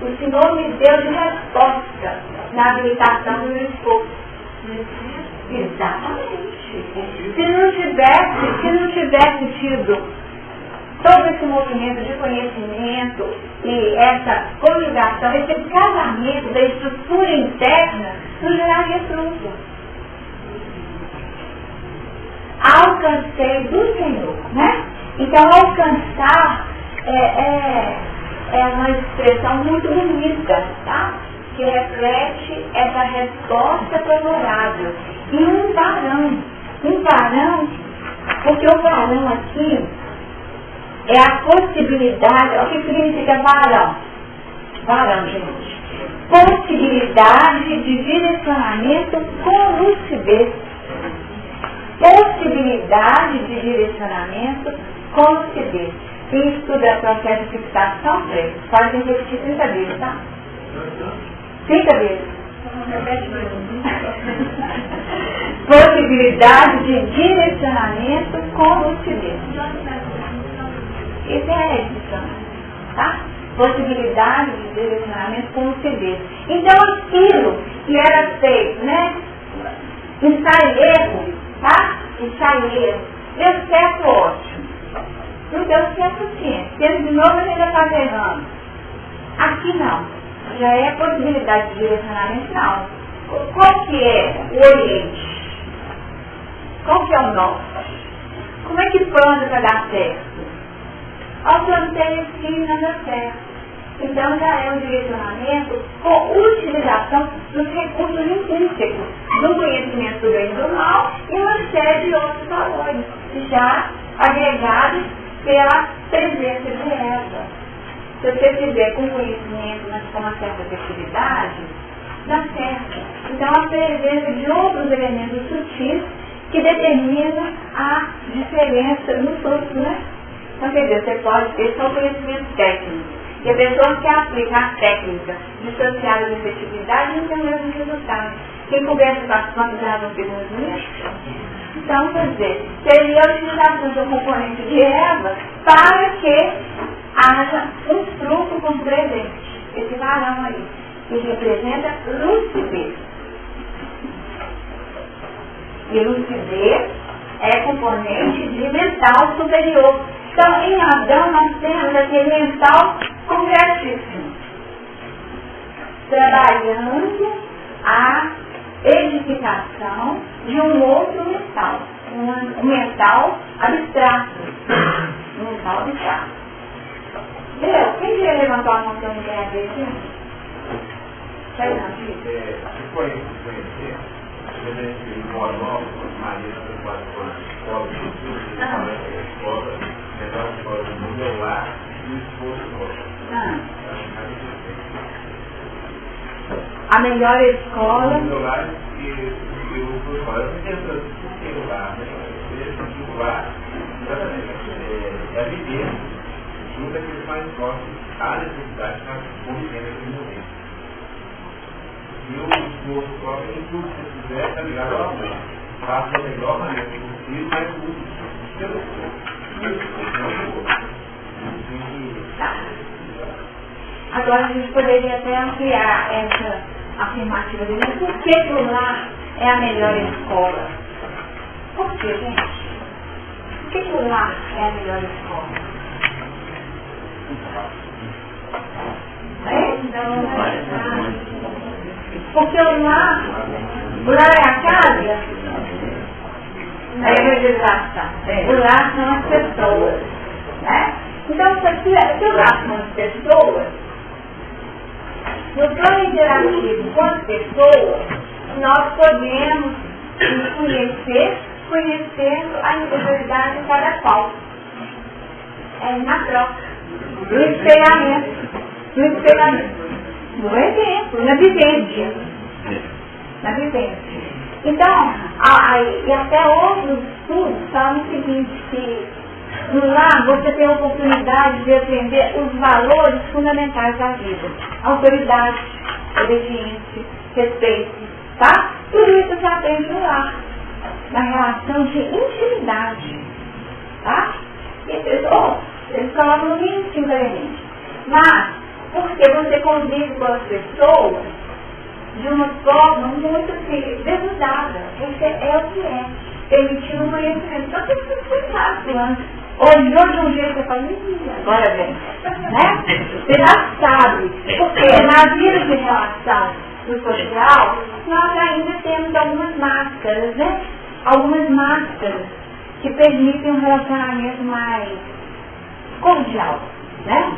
O Senhor me deu de resposta na habilitação do meu esposo. Exatamente. Se não tivesse tido todo esse movimento de conhecimento e essa conjugação, esse casamento da estrutura interna, não geraria fruto. Alcancei do Senhor, né? Então, alcançar é uma expressão muito bonita, tá? Que reflete essa resposta favorável. E um varão, porque o varão aqui é a possibilidade, o que significa varão? Varão, gente. Possibilidade de direcionamento com lucidez. Possibilidade de direcionamento com lucidez. Quem estuda processo de fixação, pode repetir 30 vezes, tá? 30 vezes. possibilidade de direcionamento com lucidez. Essa é a edição, tá? Possibilidade de direcionamento com lucidez. Então, aquilo que era feito, né? Ensaio e erro, tá? Ensaio e erro. Deu certo, ótimo. Não deu certo, sim. Tendo de novo, a gente já está errando. Aqui não. Já é possibilidade de direcionamento, não. Qual que é o Oriente? Qual que é o Norte? Como é que planta para dar certo? Ao plantei aqui e não deu certo. Então já é um direcionamento com utilização dos recursos intrínsecos, do conhecimento do bem e do mal e uma série de outros valores, já agregados pela presença de Eva. Se você fizer com conhecimento, mas com uma certa efetividade, dá certo. Então a presença de outros elementos sutis que determinam a diferença nos outros, né? Então, quer dizer, você pode ter só conhecimento técnico. E a pessoa que aplica a técnica dissociada de efetividade não tem o mesmo resultado. Quem conversa com as plantas já não tem muito. Então, quer dizer, seria a utilização do componente de Eva para que haja um fruto com presente. Esse varão aí, que representa lucidez. E lucidez é componente de mental superior. Então, em Adão, nós temos aquele mental completíssimo, trabalhando a edificação de um outro mental, um mental abstrato. Um mental abstrato. Entendeu? Quem já levantou a mão que eu não quero ver aqui? Sai não, filho. Se conhecer, a gente mora nova, Maria, você pode pôr a escola, então a escola do meu lar e o esforço nosso. A melhor escola. O meu lar e o escola. Eu fiquei pensando, por que o lar? O lar, exatamente, é a vivência junto àqueles mais próximos à necessidade que nós convivemos naquele momento. E o esforço próprio, em tudo que você fizer, está ligado ao amor. Faça da melhor maneira possível, mas tudo pelo esforço. Agora a gente poderia até ampliar essa afirmativa dele. Por que o lar é a melhor escola? Por que, gente? Por que o lar é a melhor escola? Porque o lar é a casa, a evangelização. O lar são as pessoas, né? Então, se o lar são as pessoas, no plano interativo com as pessoas, nós podemos nos conhecer, conhecendo a individualidade de cada qual. É na troca, no espelhamento, no exemplo, na vivência. Então, e até outros estudos falam o seguinte, que no lar você tem a oportunidade de aprender os valores fundamentais da vida. Autoridade, obediência, respeito, tá? Tudo isso você aprende no lar, na relação de intimidade, tá? E eles colocam no mínimo 5 elementos. Mas, porque você convive com as pessoas de uma forma muito desudada. Esse é o que é. Permitindo o conhecimento. Só que isso foi fácil antes. Olhou de um jeito que eu falei, agora vem. Né? Você já sabe. Porque na vida de relação no social, nós ainda temos algumas máscaras, né? Algumas máscaras que permitem um relacionamento mais cordial, né?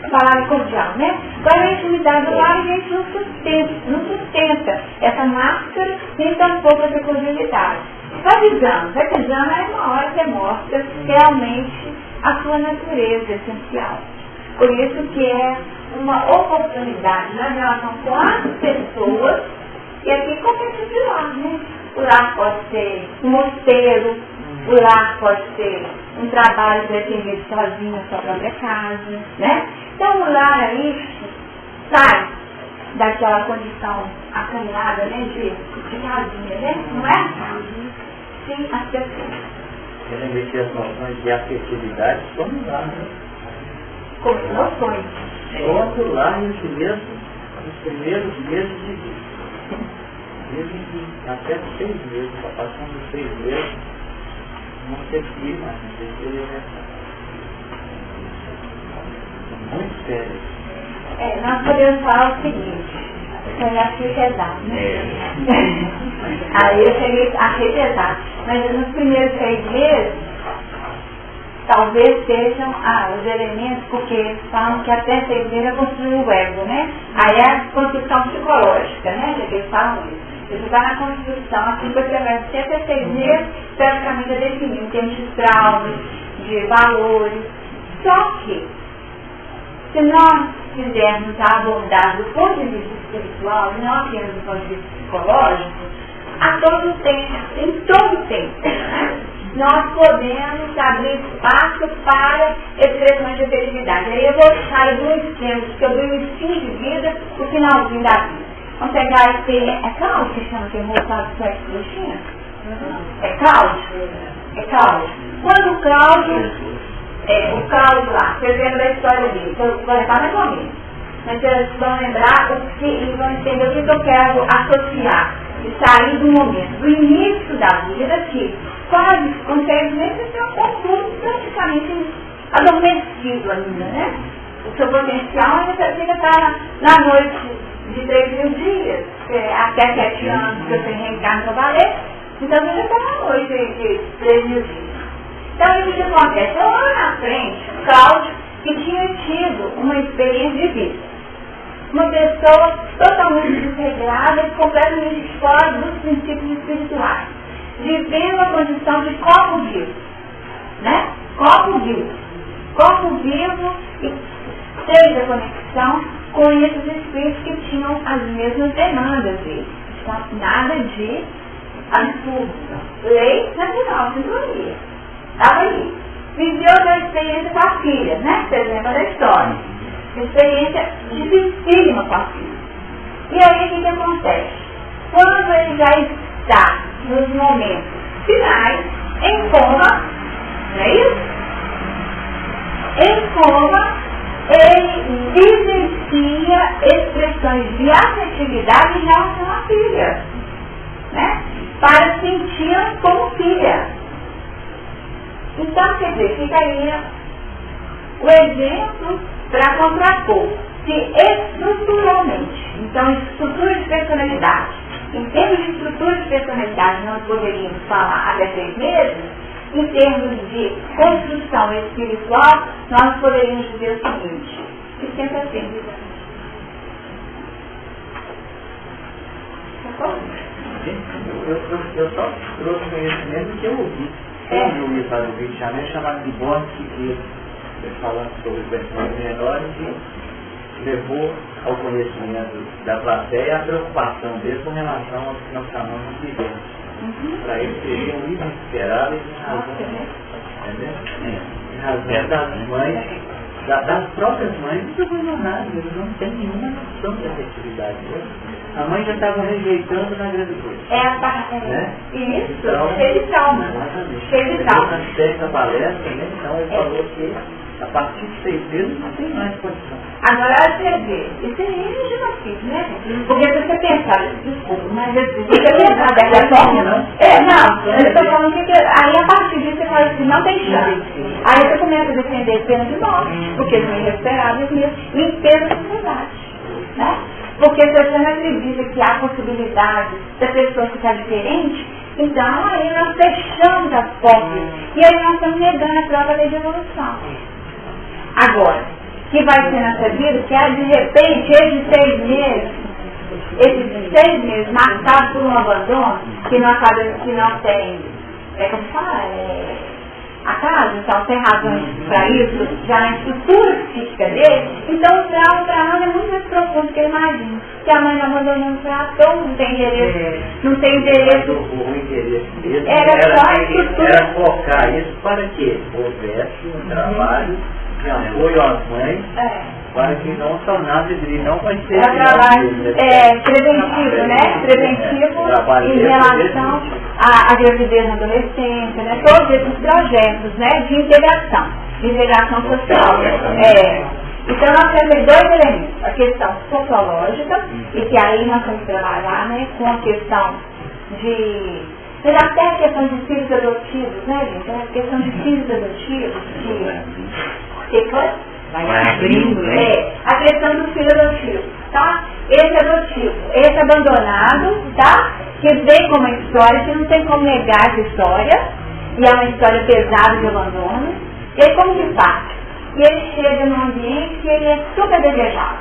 Falar cordial, né? Agora a intimidade do lar a gente não sustenta essa máscara, nem tampouco essa cordialidade. Vai pisando é uma hora que mostra realmente a sua natureza essencial. Por isso que é uma oportunidade na relação com as pessoas, e aqui qualquer tipo de lar, né? O lar pode ser um mosteiro, o lar pode ser um trabalho defendido sozinho na sua própria casa, né? Então o lar aí sai daquela condição acanhada, né, de casinha, né? Não é? Sim, as pessoas. Eu lembrei que as noções de afetividade somos lá, né? Como emoções. Todo lá nos primeiros meses de vida. Mesmo que até 6 meses, a passando dos 6 meses, não percebi mais, não percebi muito sério. Nós podemos falar o seguinte, eu já fui pesado, né? Aí eu achei pesado. Mas nos primeiros 6 meses, talvez sejam os elementos, porque eles falam que até 6 meses é construir o ego, né? Aí é a construção psicológica, né? Que eles falam isso. Você está na construção, assim que você vai ser até 6 meses, praticamente é definido em termos de traumas, de valores. Só que, se nós fizermos a abordagem do ponto de vista espiritual, e não apenas do ponto de vista psicológico, a todo tempo, em todo tempo, nós podemos abrir espaço para expressões de afetividade. Aí eu vou sair do extremo, que eu dou um estilo de vida, o finalzinho da vida. Vamos pegar a experiência. É Cláudio que chama que é voltado do sexo do China? É Cláudio? É Cláudio. Quando o Cláudio lá, vocês lembram da história dele, eu vou levar mais ou menos. Mas vocês vão lembrar e vão entender o que eu quero associar e sair do momento, do início da vida, que quase com 6 meses é um tudo praticamente adormecido ainda, né? O seu potencial ainda está na noite de 3.000 dias, até 7 anos que você reencarna para valer, então você está na noite de 3.000 dias. Então, o que acontece? Lá na frente, Cláudio, que tinha tido uma experiência de vida. Uma pessoa totalmente desregrada e completamente fora dos princípios espirituais. Vivendo uma condição de corpo vivo. Né? Corpo vivo. Corpo vivo e teve a conexão com esses espíritos que tinham as mesmas demandas deles. Então, nada de absurdo. Lei natural, sintonia. Estava aí. Viveu uma experiência com a filha, né? Vocês lembram da história. Experiência dificílima com a filha. E aí o que acontece? Quando ele já está nos momentos finais, em coma, não é isso? Em coma, ele vivencia expressões de afetividade em relação à filha, né? Para senti-la como filha. Então, quer dizer, fica aí o exemplo para contrapor. Se estruturalmente, então, estrutura de personalidade, em termos de estrutura de personalidade, nós poderíamos falar até 3 meses, em termos de construção espiritual, nós poderíamos dizer o seguinte, que sempre assim. Eu só trouxe conhecimento que eu ouvi. Tem um livro do Rio de Janeiro chamado de Bons Chiqueiros, falando sobre personagens menores, e levou ao conhecimento da plateia a preocupação deles com relação ao que nós chamamos de vivência. Para eles seria um livro inesperado em razão das mães, das próprias mães desabandonadas, eles não têm nenhuma noção de afetividade. A mãe já estava rejeitando na gravidez. É a parte, né? Isso, então, cheio de trauma. Cheio de trauma. Na sexta palestra, né? Então ele falou que a partir de 6 meses não tem mais condição. Agora você vê, isso é genocídio, né? Porque se você pensar, desculpa, mas se você pensar dessa forma, não, eu estou falando que aí a partir disso você fala assim, não tem chance. Aí você começa a defender pena de morte, porque não é irrecuperável mesmo, e pena de sociedade, né? Porque se você não acredita que há possibilidade da pessoa ficar diferente, então aí nós fechamos as portas. E aí nós estamos negando a própria lei de evolução. Agora, que vai ser nessa vida, que é de repente, esses 6 meses marcados por um abandono, que não tem, como fala, acaso, então tem razões para isso, já na estrutura psíquica dele, então o trauma para nós é muito mais profundo que ele imagina. Que a mãe abandonou o trator, não tem endereço, não tem endereço. O interesse dele era só a estrutura. Era focar isso para que houvesse um trabalho de apoio às mães, para que não tornasse de não vai ser. É um trabalho preventivo, né? Preventivo em relação à gravidez na adolescência, né? Todos esses projetos, né? De integração social. Então nós temos dois elementos, a questão sociológica, e que aí nós temos que trabalhar, né? Com a questão mas até a questão de filhos adotivos, né, gente? A questão de filhos adotivos, que foi? Vai abrindo, né? A questão dos filhos adotivos, tá? Esse adotivo, esse abandonado, tá? Que vem com uma história, que não tem como negar essa história, e é uma história pesada de abandono. E aí como que faz? E ele chega num ambiente que ele é super desejado.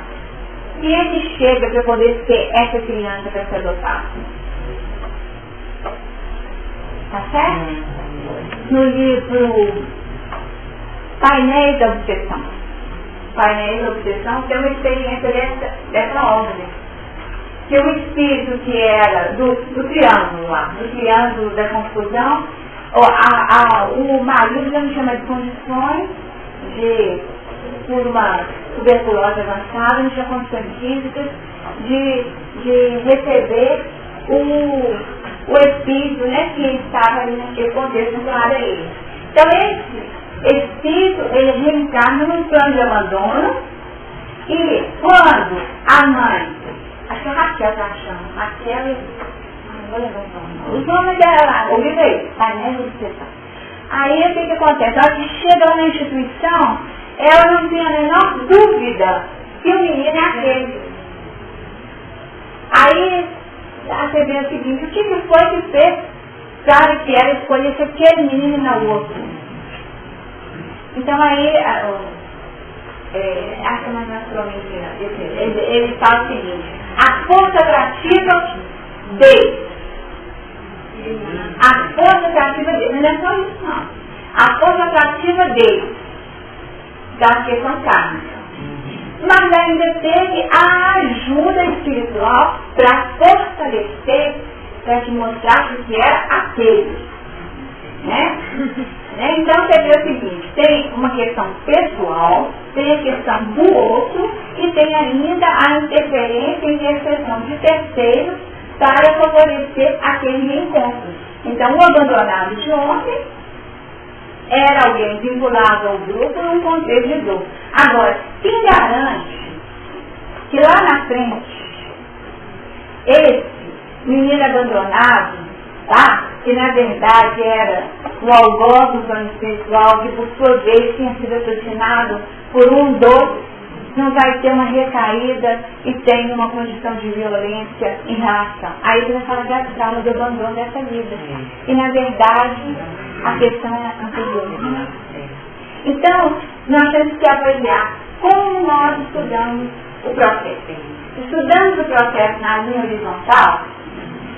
E ele chega para poder ser essa criança para ser adotada. Tá certo? No livro Painéis da Obsessão. Painéis da Obsessão tem uma experiência dessa ordem. Que o espírito que era do triângulo lá, do triângulo da confusão, o marido já me chama de condições por uma tuberculose avançada, não tinha condições físicas de receber o espírito, né, que estava ali naquele contexto vinculado a ele. Então esse espírito, ele reencarna num plano de abandono, e quando a mãe, acho que a Raquel está achando, Raquel, não vou levar o nome, os nomes dela lá, ouviu aí, painel de obsessão. Aí o que acontece? A hora que chega na instituição, ela não tem a menor dúvida que o menino é aquele. Aí você vê o seguinte, o que foi que fez para que ela escolhesse aquele menino e não o outro? Então aí, acho que mais ele fala o seguinte, a força atrativa dele. A força atrativa dele, não é só isso não. A força atrativa dele, da questão kármica. Mas ainda teve a ajuda espiritual para fortalecer, para te mostrar que era aquele. Né? Então você vê o seguinte, tem uma questão pessoal, tem a questão do outro e tem ainda a interferência e intercessão de terceiros para favorecer aquele reencontro. Então o abandonado de ontem era alguém vinculado ao grupo num contexto de grupo. Agora, quem garante que lá na frente, esse menino abandonado, tá? Que na verdade era o algoz do plano espiritual, que por sua vez tinha sido assassinado por um dos, não vai ter uma recaída e tem uma condição de violência em relação. Aí você fala de astral, do abandono dessa vida. E na verdade, a questão é a anterior. Então, nós temos que avaliar como nós estudamos o processo. Estudamos o processo na linha horizontal,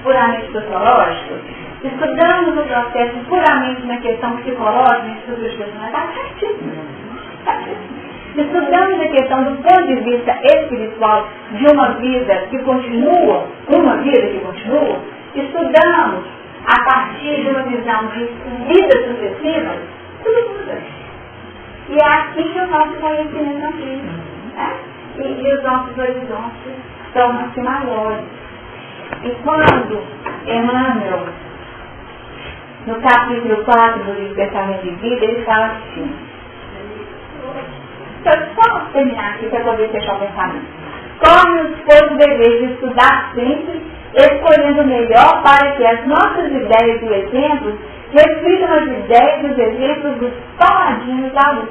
puramente sociológico, estudamos o processo puramente na questão psicológica, na estrutura de personalidade, estudamos a questão do ponto de vista espiritual de uma vida que continua, estudamos a partir de uma visão de vidas sucessivas, tudo muda. E é aqui que o nosso conhecimento aplica, né? E os nossos horizontes tornam-se maiores. E quando Emmanuel, no capítulo 4 do livro Pensamento de Vida, ele fala assim, só terminar aqui para poder fechar o pensamento. Corre-nos, pois, o dever de estudar sempre, escolhendo o melhor para que as nossas ideias e exemplos reflitam as ideias e os exemplos dos paladins da luz.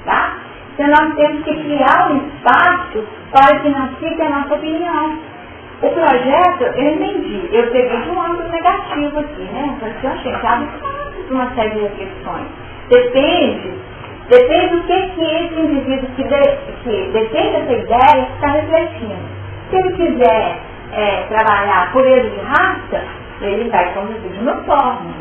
Tá? Então nós temos que criar um espaço para que não fique a nossa opinião. O projeto, eu entendi, eu peguei de um ângulo negativo aqui, né? Porque eu achei que abre de uma série de reflexões. Depende do que esse indivíduo que defende essa ideia está refletindo. Se ele quiser trabalhar por ele de raça, ele vai conduzir de uma forma.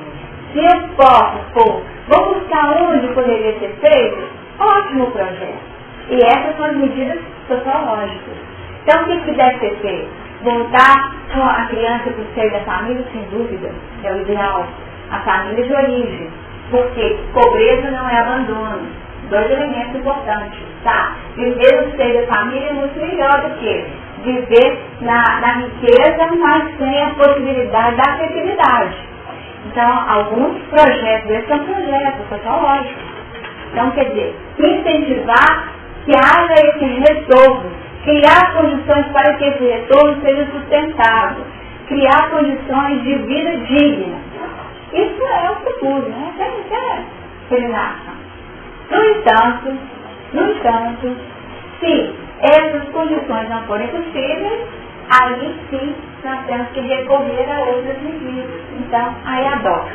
Se eu posso vou buscar onde poderia ser feito, ótimo projeto. E essas são as medidas sociológicas. Então, o que deve ser feito? Voltar a criança para o seio da família, sem dúvida, é o ideal. A família de origem. Porque pobreza não é abandono. Dois elementos importantes. pensar, viver no seio da família é muito melhor do que viver na riqueza, mas sem a possibilidade da afetividade. Então, alguns projetos, esses são projetos sociológicos. Então, quer dizer, incentivar que haja esse retorno, criar condições para que esse retorno seja sustentável, criar condições de vida digna. Isso é o futuro, né? Isso é realização. No entanto, se essas condições não forem possíveis, aí sim nós temos que recorrer a outras medidas. Então, aí adota.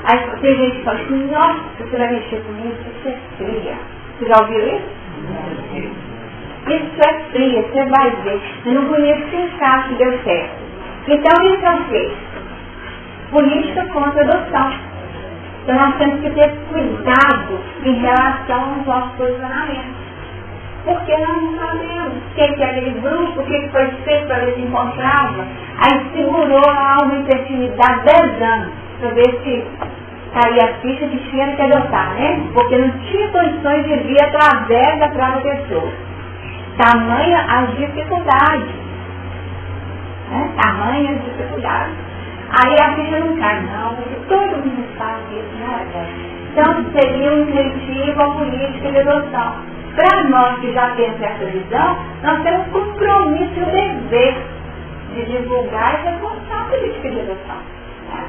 Aí tem gente que fala assim, nossa, você vai mexer com isso é fria. Você já ouviu isso? Isso é fria, você vai ver. Eu não conheço quem sabe que deu certo. Então, o que eu fiz? Política contra adoção. Então, nós temos que ter cuidado em relação aos nossos posicionamentos. Porque nós não sabemos o que é aquele grupo, o que foi feito para ver se encontrava. Aí segurou a alma infertilidade 10 anos, para ver se caía a ficha que tinha que adotar, né? Porque não tinha condições de vir através da própria pessoa. Tamanha as dificuldades. Né? Tamanha as dificuldades. Aí a ficha não cai, não, porque todo mundo faz isso, né? Então seria um incentivo à política de adoção. Para nós que já temos essa visão, nós temos compromisso e o dever de divulgar e reforçar a política de adoção. Né?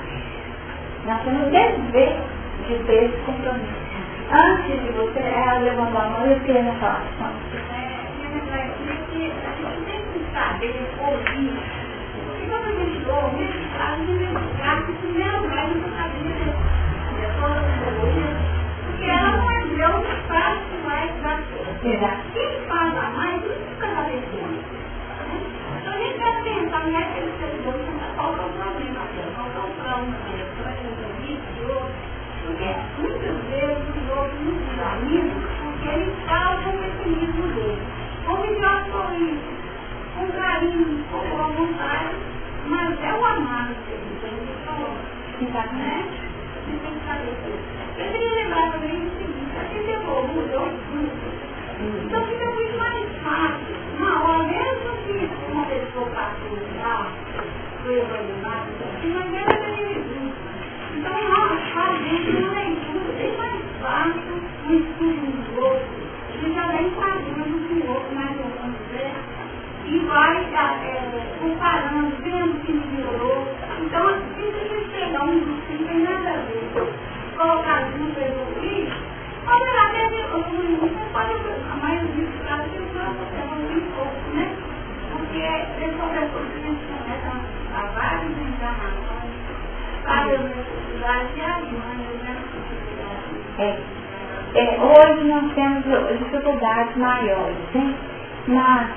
Nós temos o dever de ter esse compromisso. Antes de você levantar a mão, eu queria falar. A gente tem que saber ouvir. Porque quando a gente ouve, a gente acha que primeiro lugar a gente não sabia porque ela não é Deus que faz mais da coisa. Quem faz a mais, não fica na vergonha. Então a gente deve pensar, não é que eles servidores não faltam um problema, faltam um plano, porque muitas vezes os outros não são amigos, porque eles falam com o mecanismo deles. Com melhor sorriso, com carinho, com boa vontade, mas é o amado que eles falou. Exatamente. Você tem que saber isso. Eu queria lembrar também o seguinte, a gente evolui outros grupos. Então fica muito mais fácil. Na hora, mesmo que uma pessoa passou já, foi abandonada, mas ela é daquele grupo. Então nós fazemos uma leitura bem mais fácil, um estudo do outro. A gente já vai enquadrando com o outro mais ou menos, né? E vai comparando, vendo que melhorou. Então, assim, se a gente pegar um grupo que não tem nada a ver, colocar junto e evoluir, poderá até evoluir, você pode a maioria dos casos você evoluir um pouco, né? Porque esse professor que a gente começa a vários encarnações, várias necessidades e as mães, né? Hoje nós temos dificuldades maiores, né? Mas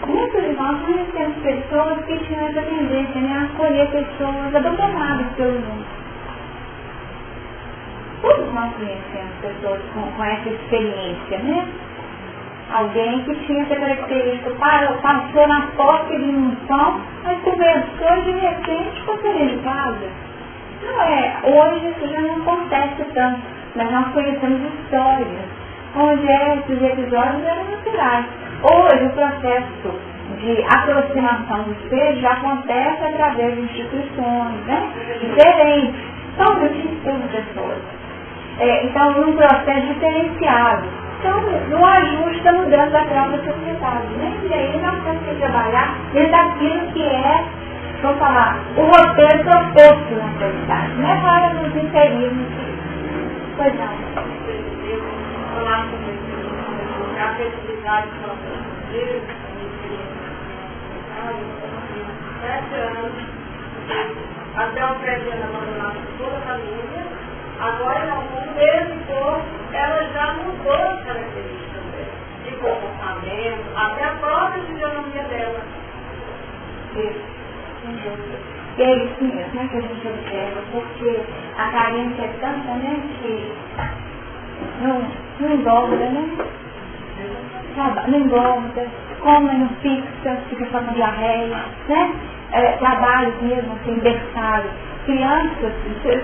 muitos de nós conhecemos pessoas que tinham essa tendência, né, a acolher pessoas abandonadas pelo mundo. Todos nós conhecemos pessoas com essa experiência, né? Alguém que tinha essa característica, passou na porta de um pão, mas conversou e de repente ficou terrorizada. Hoje isso já não acontece tanto, mas nós conhecemos histórias onde esses episódios eram naturais. Hoje o processo de aproximação do espelho já acontece através de instituições, né? Diferentes, são muitíssimas pessoas. Então, num processo diferenciado. Então, no ajuste da mudança da própria sociedade, né? E aí nós temos que trabalhar dentro daquilo que é, vamos falar, o roteiro proposto na sociedade, não é para nos inserirmos. Pois não. Falar sobre a festividade dos nossos filhos, 7 anos, até o prédio abandonado por toda a família. Agora, em algum mês e pouco, ela já mudou as características dela, de comportamento, até a própria fisionomia dela. E é isso mesmo, né, que a gente observa, porque a carência é tanta, né, que não engorda, né? Não engorda, come, não fixa, fica só com diarreia, né? Trabalhos mesmo, assim, berçários. Crianças,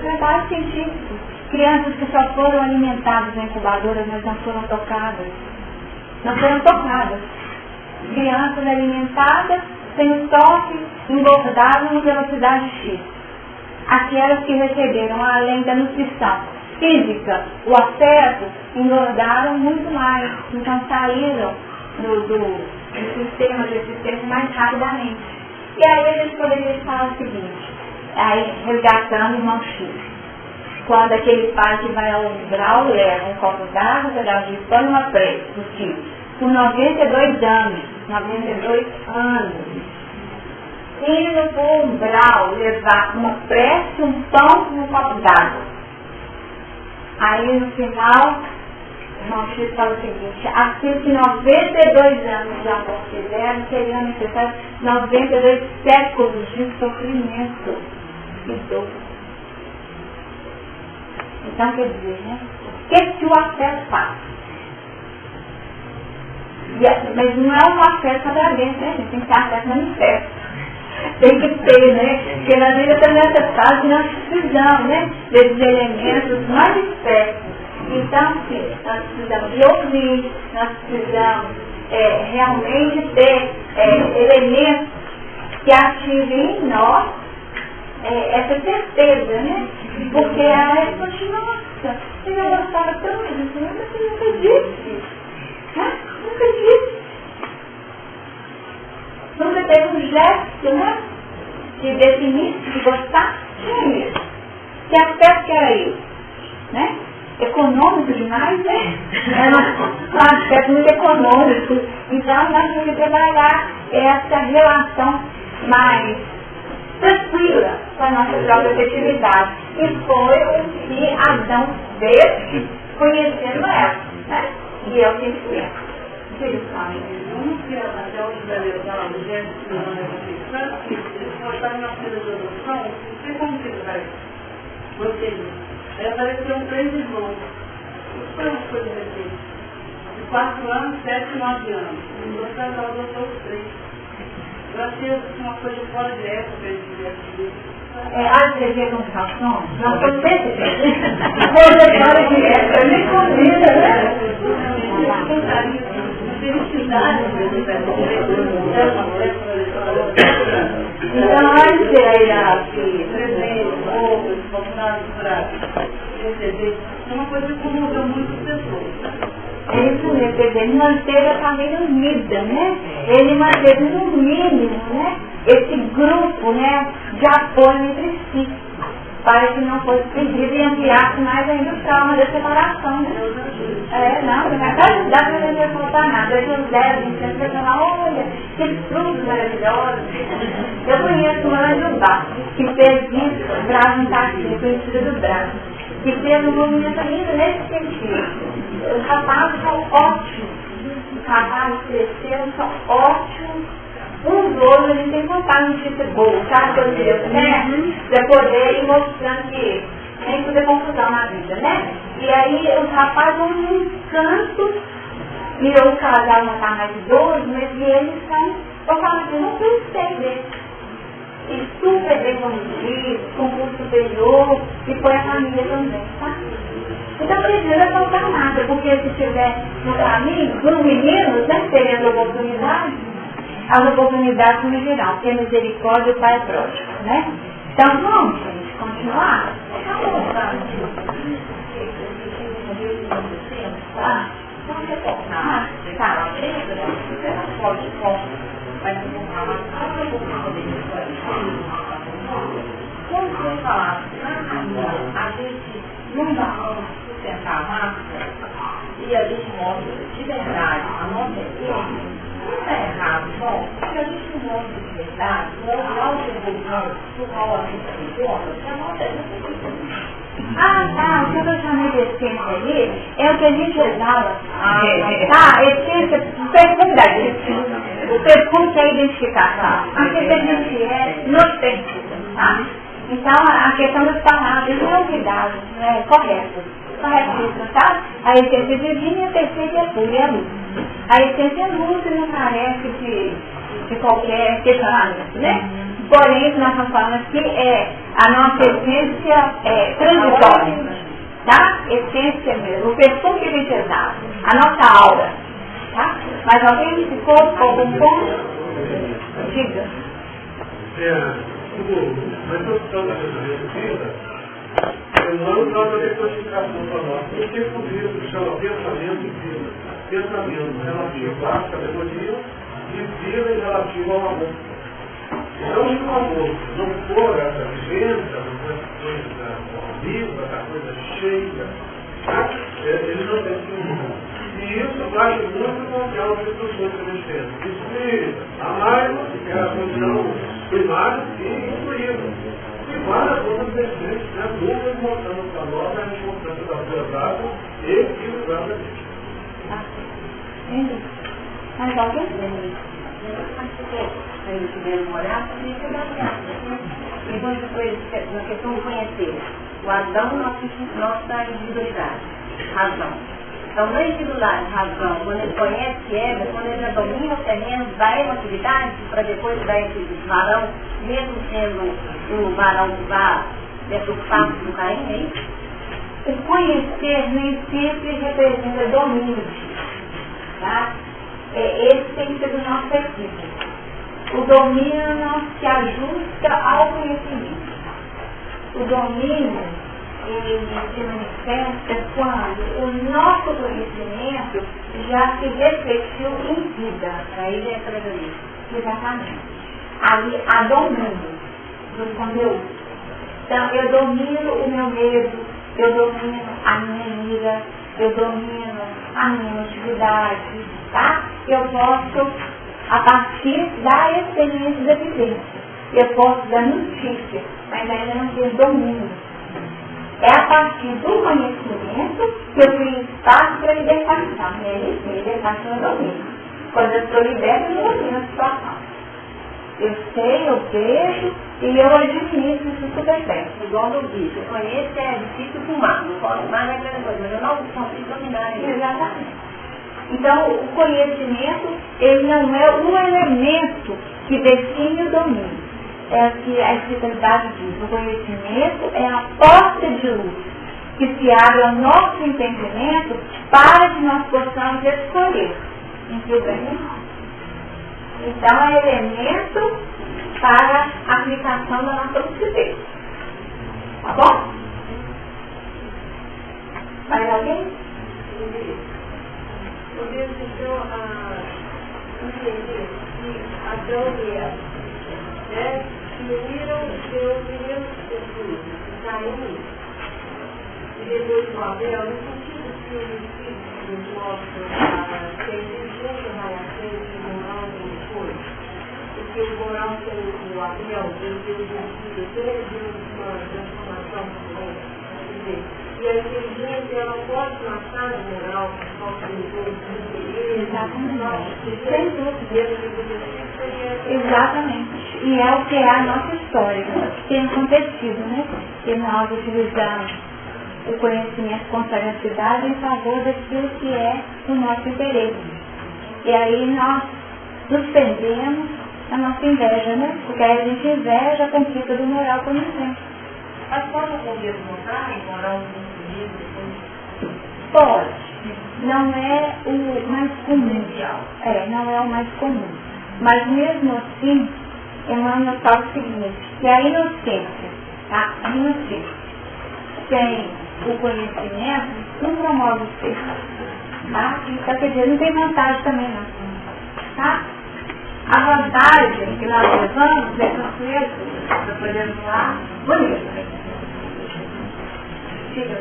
trabalhos científicos, crianças que só foram alimentadas na incubadora, mas não foram tocadas. não foram tocadas. Crianças alimentadas, sem o toque, engordaram em velocidade X. Aquelas que receberam, além da nutrição física, o afeto, engordaram muito mais. Então saíram do sistema de existência mais rapidamente. E aí a gente poderia falar o seguinte, aí resgatando o irmão X. Quando aquele pai que vai ao umbral leva um copo d'água, um pedaço de pão e uma prece do filho, por 92 anos, indo para o umbral levar uma prece, um pão e um copo d'água. Aí no final, o irmão X fala o seguinte, assim que 92 anos de amor fizeram, seriam necessários 92 séculos de sofrimento e dor. Então quer dizer, né? O que o afeto faz? Mas não é um afeto para dentro, né? A gente tem que ter afeto manifesto. Tem que ter, né? Porque na vida também nessa fase nós precisamos, né? Desses elementos mais expressos. Então, sim, nós precisamos de ouvir, nós precisamos realmente ter elementos que ativem em nós essa certeza, né? Porque a gente continua, nossa, eu não gostava tanto disso, mas eu nunca disse, né? Nunca disse. Nunca teve um gesto, né? De definir, de gostar, tinha isso. Que aspecto que era isso, né? Econômico demais, né? Era um aspecto muito econômico. Então nós temos que trabalhar essa relação mais tranquila com a nossa própria afetividade. E foi o que Adão fez conhecendo ela, né? E é o que ele fez. Vamos que até onde vai levar o gesto que não é reflexão, eles botaram na fila de adoção, não sei como que vai. Você, aí apareceram 3 irmãos. Isso foi uma coisa recente. De 4 anos, 7 e 9 anos. O casal adotou os 3. Eu achei uma coisa fora de época de Às vezes é com calção, nós estamos sempre coisa fora de época, nem comida, né? Então, antes de ir aqui, é uma coisa que comoveu muitas pessoas. É isso mesmo, quer dizer, ele manteve a família unida, né? Ele manteve no mínimo, né? Esse grupo, né? De apoio entre si, para que não fosse perdido e ampliasse mais ainda o trauma da separação, né? Não vai ajudar para não faltar nada. Eu sempre falar, olha, que frutos maravilhosos. Eu conheço uma Anjubá, que fez isso, Bravo Antarctica, conhecida do Bravo, que fez um movimento ainda nesse sentido. Os rapazes são ótimos, os rapazes cresceram, são ótimos. Uns outros a gente tem que contar notícia boa, sabe, por Deus, né? Para poder ir mostrando que nem fazer confusão na vida, né? E aí os rapazes vão num canto, e o casal não está mais idoso, mas eles são, eu falo assim, não pensei deles. E super bem conduzidos, com curso superior, e foi a família também, tá? Então precisa faltar nada, porque se estiver no caminho, os meninos, né, terem as oportunidades surgirão, porque a misericórdia do Pai é próximo, né? Então vamos, gente, continuar? Vamos retornar. Tá. Como você falar, a gente não dá sustentar a máscara e a gente mostra de verdade a nossa essência. Não é errado, não, porque a gente mostra de verdade, não é o evolução do qual a gente se encontra, que a nossa essência. O que eu chamei de essência ali é o que a gente usava. Essência, profundidade. O perfume que é a identificação. Porque a gente é inocente, tá? Então, a questão das palavras não é novidade, não é corretíssimo, tá? A essência divina e a terceira é pura e a luz. A essência é luz e não carece de qualquer questionamento, né? Porém, o que nós estamos falando aqui é a nossa essência transitória, tá? Essência mesmo, o perfume que a gente usava, a nossa aura, tá? Mas alguém ficou com algum ponto? Diga. Mas eu estou na vida, eu não troco a decodificação para nós. Eu tenho um livro que chama Pensamento e Vida. Pensamento relativo à sabedoria e vida relativo ao amor. Então, se o amor não for essa vivência, não for essa coisa viva, essa coisa cheia, ele não tem que. E isso vai muito com aquela discussão que a gente fez. Espírita, amar-nos, que é a condição primária e incluída. E várias outras vertentes, né? Dúvidas mostrando para nós a importância da verdade e equilibrada disso. Mas alguém aí tiveram morar, podia ser baseado. E quando foi na questão do conhecer, o Adão, nossa individualidade, razão. Então, na individualidade, razão, quando ele conhece Eva, quando ele já domina o terreno da emotividade, para depois dar esse varão, mesmo sendo um varão que vá dentro do passo do Caim, é isso? O conhecer nem sempre representa domínio, tá? Esse tem que ser do nosso equívoco. O domínio não se ajusta ao conhecimento. O domínio ele se manifesta quando o nosso conhecimento já se refletiu em vida. Aí é sabedoria. Exatamente. Ali há domínio do conteúdo. Então, eu domino o meu medo, eu domino a minha ira, eu domino a minha atividade, tá? Eu posso, a partir da experiência da vivência, eu posso dar notícia, mas ainda não tenho domínio. É a partir do conhecimento que eu crio espaço para libertação. E aí sim, libertação é domínio. Quando eu estou liberta, eu domino a situação. Eu sei, eu vejo e eu administro isso super bem. Igual eu disse, eu conheço que é difícil fumar, não posso fumar, não é grande coisa, mas eu não consigo dominar isso. Exatamente. Então, o conhecimento, ele não é um elemento que define o domínio. É que a espiritualidade diz, o conhecimento é a porta de luz que se abre ao nosso entendimento para que nós possamos escolher entre o bem e o mal. Então é elemento para a aplicação da nossa lucidez. Tá bom? Mais alguém? Podemos então entender que Adão e Eva, né, se uniram pelo primeiro Jesus, Caim, e depois o Abel, no sentido que o Espírito nos mostra que a inteligência vai à frente e o moral não foi. Porque o moral que o Abel, ele deu uma transformação do e a inteligência, ela pode matar o moral por causa do Sem dúvida. Exatamente. E é o que é a nossa história, que tem acontecido, né? Que nós utilizamos o conhecimento com sagacidade em favor daquilo que é o nosso interesse. E aí nós suspendemos a nossa inveja, né? Porque aí a gente inveja a conquista do moral como exemplo. Mas pode o Deus mostrar em moral do Pode. Não é o mais comum. Não é o mais comum. Mas mesmo assim, Emmanuel fala o seguinte, que a inocência, tá? A inocência, sem o conhecimento, não promove o ser. Tá? Então, quer dizer, não tem vantagem também não. Tá? A vantagem que nós levamos é construir para poder voar bonito. Diga.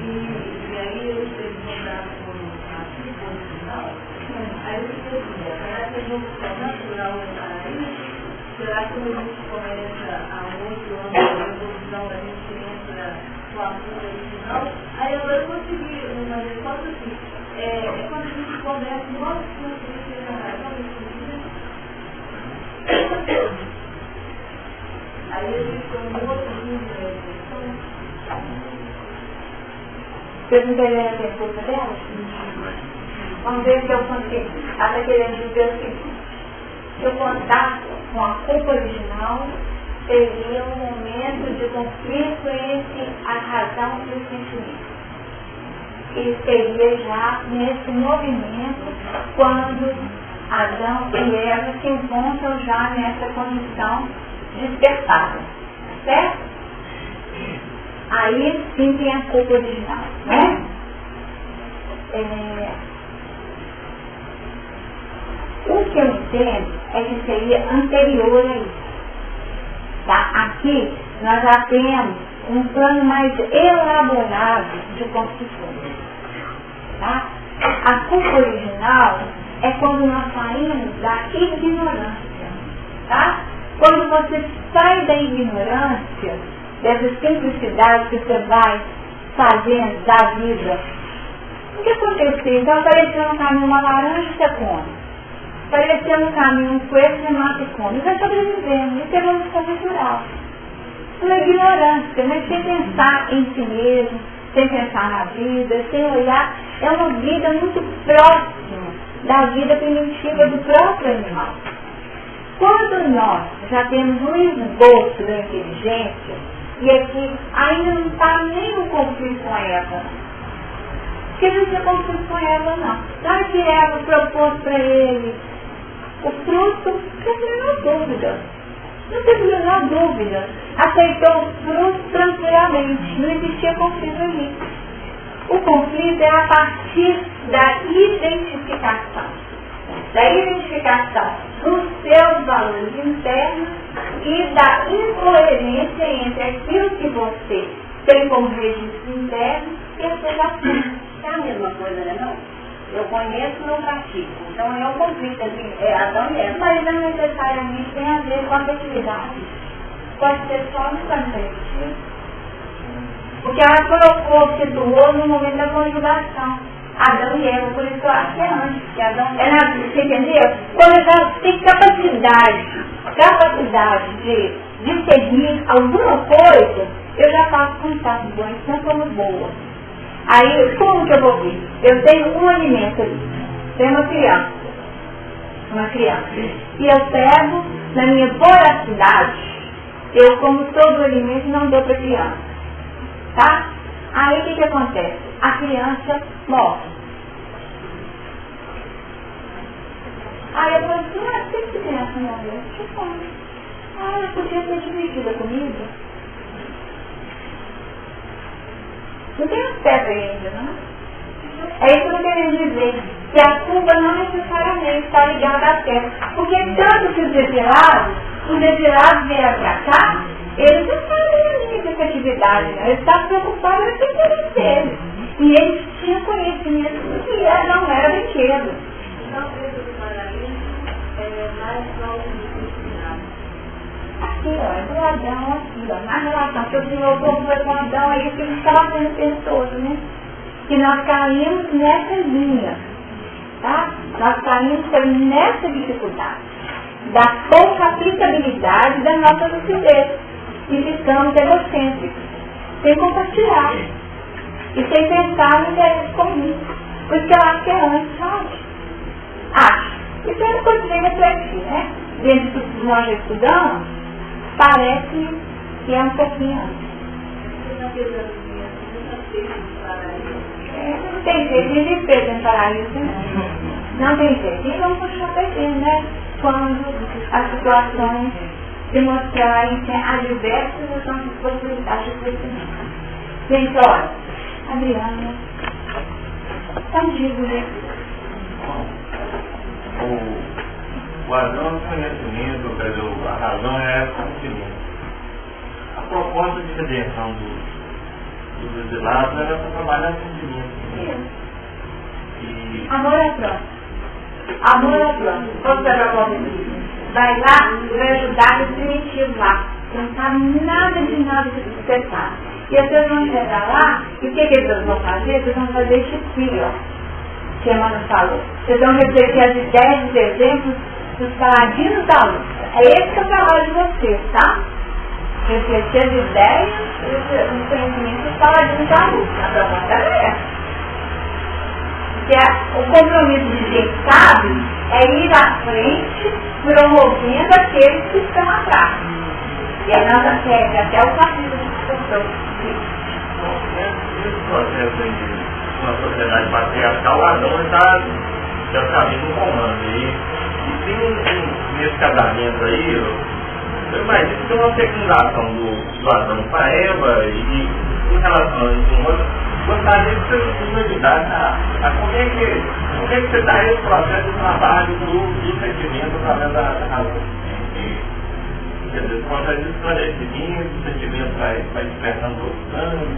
E aí eu escrevi por aqui, por final, aí eu escrevi, será que a evolução natural do paraíso? Será que quando a gente começa a outro ano da evolução, a gente entra com a assunto original? Aí agora eu consegui uma resposta assim, é quando a gente começa o nosso curso de aí a gente tem um outro nível de evolução. Vocês entenderam a pergunta dela? Vamos ver se eu consigo. Ela está querendo dizer o seguinte. que o contato com a culpa original seria um momento de conflito entre a razão e o sentimento. E seria já nesse movimento quando Adão e Eva se encontram já nessa condição despertada, certo? Aí sim tem a culpa original, né? O que eu entendo é que seria anterior a isso. Tá? Aqui nós já temos um plano mais elaborado de construção. Tá? A culpa original é quando nós saímos da ignorância. Tá? Quando você sai da ignorância, dessa simplicidade que você vai fazendo da vida. O que aconteceu? Então apareceu no caminho uma laranja, você come. Apareceu no caminho um coelho, você mata e come. Vai sobrevivendo. Isso é evolução natural. Isso é ignorância, mas sem pensar em si mesmo, sem pensar na vida, sem olhar. É uma vida muito próxima da vida primitiva do próprio animal. Quando nós já temos um esboço da inteligência, e aqui ainda não está nem um conflito com a Eva, porque não tinha conflito com Eva, não. Na hora que Eva propôs para ele o fruto, não teve a menor dúvida. Não teve a menor dúvida. Aceitou o fruto tranquilamente. Não existia conflito ali. O conflito é a partir da identificação. Da identificação dos seus valores internos e da incoerência entre aquilo que você tem como registro interno e as suas ações. É a mesma coisa, né? Não? Eu conheço e não pratico. Então é um conflito entre Adão e Eva. Mas não necessariamente tem a ver com a afetividade. Pode ser só no campo. Porque ela colocou, situou no momento da conjugação. Adão e Eva, por isso eu acho que é antes. Que Adão é na, você entendeu? Quando eu já tenho capacidade de discernir alguma coisa, eu já faço contato bom, então somos boas. Aí, como que eu vou ver? Eu tenho um alimento ali, tenho uma criança. E eu pego, na minha voracidade, eu como todo o alimento não dou para a criança. Tá? Aí o que acontece? A criança morre. Aí eu falo assim, por que essa criança morreu? Que fome. Ela podia ser dividida comigo. Não tem aspecto ainda, não? É isso que eu quero dizer. Que a culpa não necessariamente está ligada à terra. Porque tanto que os desejados vieram para cá, eles não sabem a linha de efetividade, né? Eles estavam preocupados em ter deles. E eles tinham conhecimento que não era brinquedo. Então, o paralelo é mais algo do aqui, ó, é do Adão aqui, ó, na relação que o Senhor foi com Adão, é isso que a gente estava sendo pessoas, né? Que nós caímos nessa linha, tá? Nós caímos nessa dificuldade, da pouca aplicabilidade da nossa lucidez, e ficamos egocêntricos, sem compartilhar, e sem pensar no interesse comum. Por isso que eu acho que é antes, sabe? Acho. Isso é uma coisa que refletir, né? Dentro do que nós já estudamos, parece que é um pouquinho antes. Não tem jeito de despejo em paraíso, não tem jeito. E vamos continuar perdendo, né? Quando as situações demonstrarem que há diversas possibilidades de crescimento. Gente, olha, Adriana, contigo, né? O Adão é o conhecimento, a razão é o conhecimento. A proposta de redenção dos exilados era para trabalhar com o sentimento. Amor é próximo. Amor é próximo. Quando você vai vai lá, vai ajudar os primitivos lá. Você não sabe nada de nada que você sabe. E as pessoas vão chegar lá, e o que eles vão fazer? Eles vão fazer isso aqui, ó. Que a Emmanuel falou. Vocês vão refletir as ideias, os exemplos dos paladinos da luz. É esse que é o trabalho de vocês, tá? Refletir as ideias e os conhecimentos dos paladinos da luz. A proposta é essa. Porque o compromisso de ser sábio é ir à frente, promovendo aqueles que estão atrás. E a nossa sede, até o capítulo de discussão. Esse processo aí de uma sociedade patriarcal, Adão está caminho do comando. E tem nesse casamento aí, eu imagino que tem uma fecundação do Adão para Eva e em relação com outros. Gostaria que você nos ajudasse a como é que você dá esse processo de trabalho do sentimento através da razão. Quer dizer, o processo de esclarecimento, o sentimento vai despertando outros anos.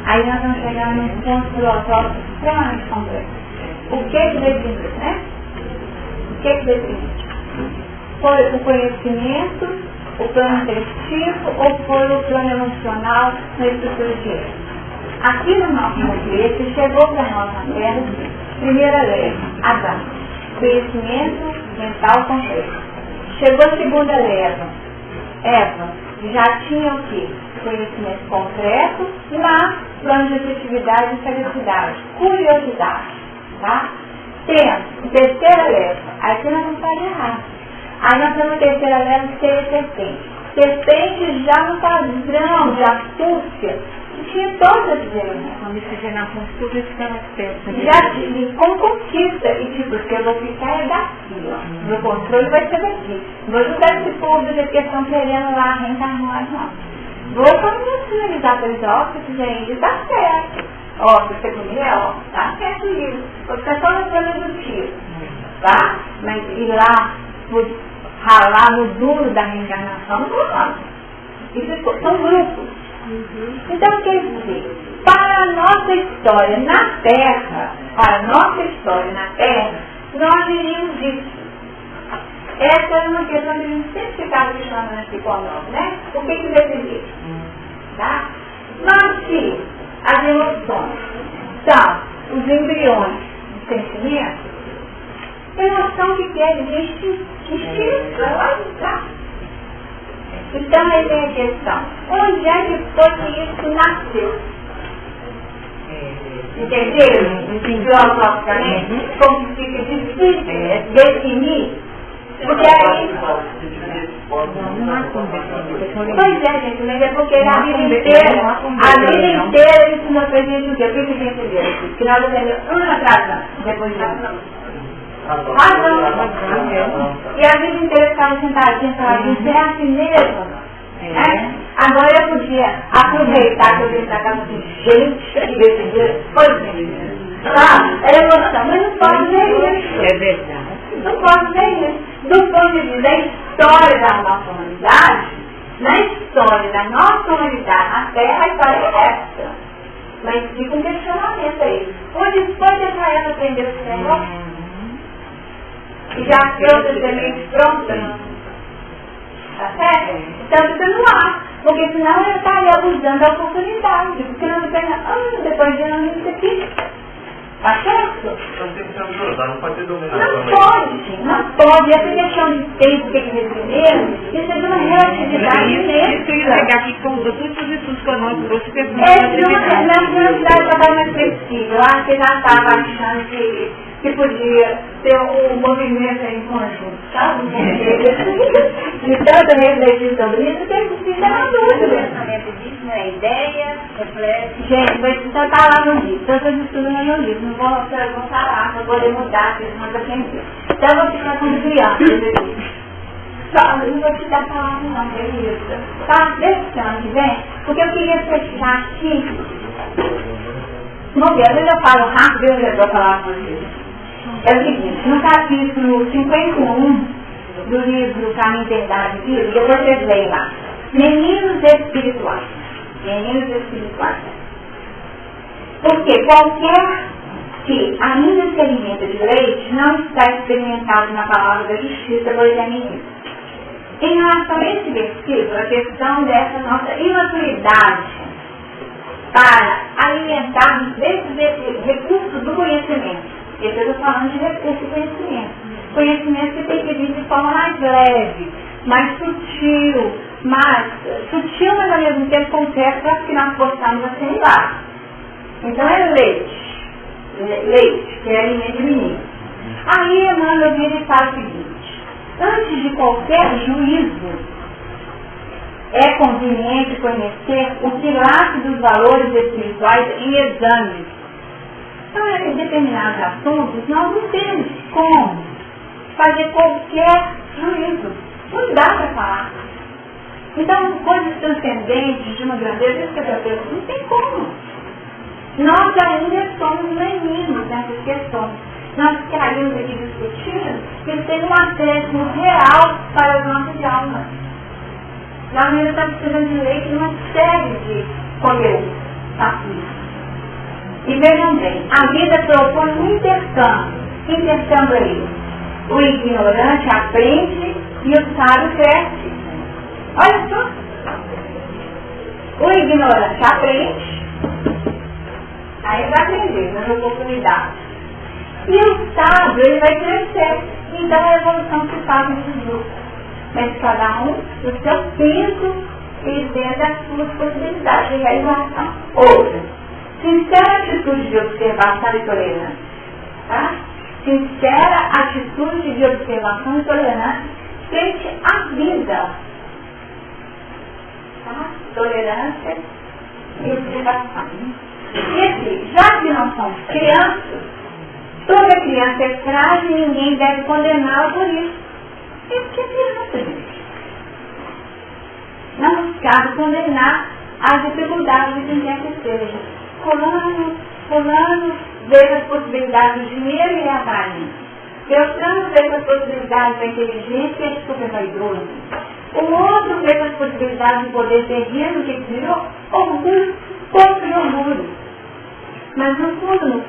Aí nós vamos chegar num ponto filosófico extremamente complexo. O que define, né? O que define? Foi o conhecimento, o plano intelectivo ou foi o plano emocional na estrutura de ego? Aqui no nosso movimento chegou para nós na Terra, primeira lei, Adão, conhecimento mental complexo. Chegou a segunda leva, Eva, já tinha o quê? Conhecimento concreto, mas plano de objetividade e sagacidade, curiosidade, tá? Temos terceira leva, aí que nós vamos fazer errado. Aí nós temos a terceira leva que seria serpente. Serpente já no padrão de astúcia, tinha todas as elementos. Quando miscigenação de tudo isso que ela pensa. Já tive com conquista, e tipo, porque eu vou ficar é daqui, ó. Meu controle vai ser daqui. Vou ajudar esse povo que estão querendo lá reencarnar, não. Vou finalizar a coisa, ó, se fizer isso, tá certo. Ó, se você comer, ó, tá certo isso. Vou ficar só no plano do tiro, tá? Mas ir lá, ralar no duro da reencarnação, não vou não. Isso são grupos. Então, quer dizer, para a nossa história na Terra, nós diríamos isso. Essa é uma questão que a gente sempre ficava questionando na psicanálise, né? O que deveria? Tá? Mas se as emoções são os embriões do sentimento, emoção que quer dizer instinto, tá? Então aí vem a questão, onde é que foi que isso nasceu? Entenderam? Filosoficamente, como fica difícil definir. Porque aí... Pois é, gente, mas é porque a vida inteira ensinou pra gente o quê? O que a gente entendeu aqui? Que nós aprendemos uma atrás, depois de razão. E a vida inteira ficava sentadinha, isso é assim mesmo. Agora eu podia aproveitar que eu estava assim, gente, e decidir, pois é. É emoção, mas não pode ver isso. É verdade. Não pode ver isso. Do ponto de vista da história da nossa humanidade, na história da nossa humanidade na Terra, a história é essa. Mas fica um questionamento aí. Onde foi que essa ela aprendeu esse negócio? E já deu os elementos prontos? Tá certo? Então fica no ar. Porque senão eu estaria abusando da oportunidade. Porque não tem anos depois de anos isso aqui. Tá certo? Então tem que ser ajudar, não pode ter dominação. Não pode, gente, não pode. Essa questão de tempo que é primeiro, isso é de uma relatividade imensa. Isso que eu ia pegar aqui com tudo os estudos que eu não trouxe. É de uma relatividade totalmente flexível. Eu acho que já estava achando que podia ter um movimento em conjunto, sabe? De tanto refletir sobre isso, que existe uma dúvida. O pensamento disso não é ideia, reflete. Gente, mas então tá lá no livro. Então eu estou estudando no livro. Não vou falar, não vou poder mudar, porque não vai aprender. Então eu vou ficar com criança. Só, não vou te dar palavra não, beleza. Tá? Desse ano que vem, porque eu queria fechar aqui. Vamos ver, às vezes eu falo rápido, eu vou falar com vocês. É o seguinte, no capítulo 51 do livro Caminho, Verdade e Vida, depois vocês leem lá. Meninos espirituais. Meninos espirituais. Porque qualquer que ainda se alimenta de leite não está experimentado na palavra da justiça, pois é menino. Em relação a esse versículo, a questão dessa nossa imaturidade para alimentarmos desses recursos do conhecimento. Eu estou falando de recurso do conhecimento. Conhecimento que tem que vir de forma mais leve, mais sutil, mas ao mesmo tempo concreto para que nós possamos assimilar. Então é leite. leite, que é alimento de menino. Aí Emmanuel vira e fala o seguinte: antes de qualquer juízo, é conveniente conhecer o quilate dos valores espirituais em exames. Então, em determinados assuntos, nós não temos como fazer qualquer juízo. Não dá para falar. Então, coisas transcendentes, de uma grandeza escatológica, não tem como. Nós ainda somos meninos nessas questões. Nós ficaríamos aqui discutindo que tem um acesso real para as nossas almas. Nós ainda estamos precisando de leite numa série de conteúdos aqui. E vejam bem, a vida propõe um intercâmbio. Que intercâmbio é isso? O ignorante aprende e o sábio cresce. Olha só. O ignorante aprende, aí vai aprender nas oportunidades. E o sábio, ele vai crescer. Então a evolução se faz nesses grupos. Mas cada um no seu tempo e dentro das suas possibilidades de realização. Outra, sincera atitude de observação e tolerância. Tá? Sincera atitude de observação e tolerância frente à vida. Tá? Tolerância e observação. E assim, já que não somos crianças, toda criança é frágil e ninguém deve condená-la por isso. Isso que é criança, gente. Não nos cabe condenar as dificuldades de quem quer que seja. Fulano vê as possibilidades do dinheiro e avalia. Beltrano vê as possibilidades da inteligência e é super vaidoso. O outro vê as possibilidades de poder terreno que virou orgulho contra orgulho. Mas no fundo,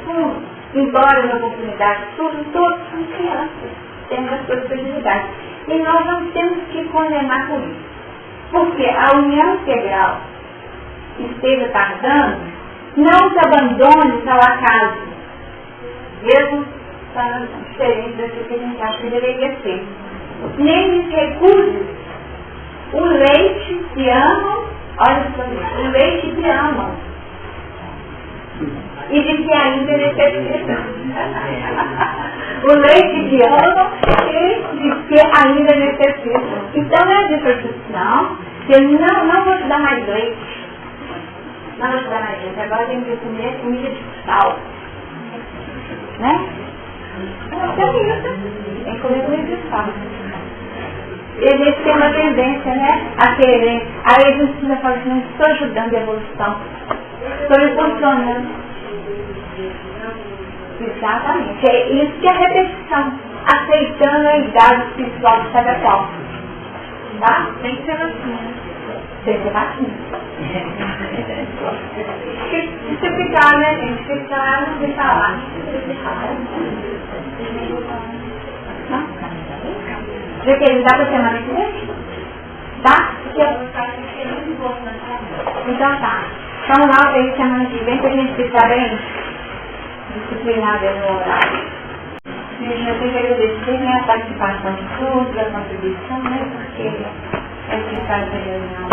embora as oportunidades surjam, todos são crianças, temos as suas possibilidades. E nós não temos que condenar por isso. Porque a união integral esteja tardando, não os abandones ao acaso, mesmo diferente daquilo que a gente acha que deveria ser. Nem lhes recuse o leite que amam, olha só, o leite que amam, e de que ainda necessitam. O leite que amam e de que ainda necessitam. Então é de percepção que não vou te dar mais leite. Não vou te dar mais leite. Agora tem que comer comida de sal. Né? Tem que comer comida de sal. Eles têm uma tendência, né? A querer. Aí a gente precisa falar assim, não estou ajudando a evolução. Estou impulsionando. Exatamente. É isso que é a repetição. Aceitando a idade espiritual de cada qual. Tá? Tem que ser assim. Tem que ser assim. Se ficar, né, gente? Ficar, não tem falar. Já que ele dá pra semana que vem? Tá? Então tá. Então lá aí semana que vem, pra gente ficar bem disciplinada no horário. E eu tenho que agradecer a participação de todos, a contribuição, né? Porque é que faz a reunião.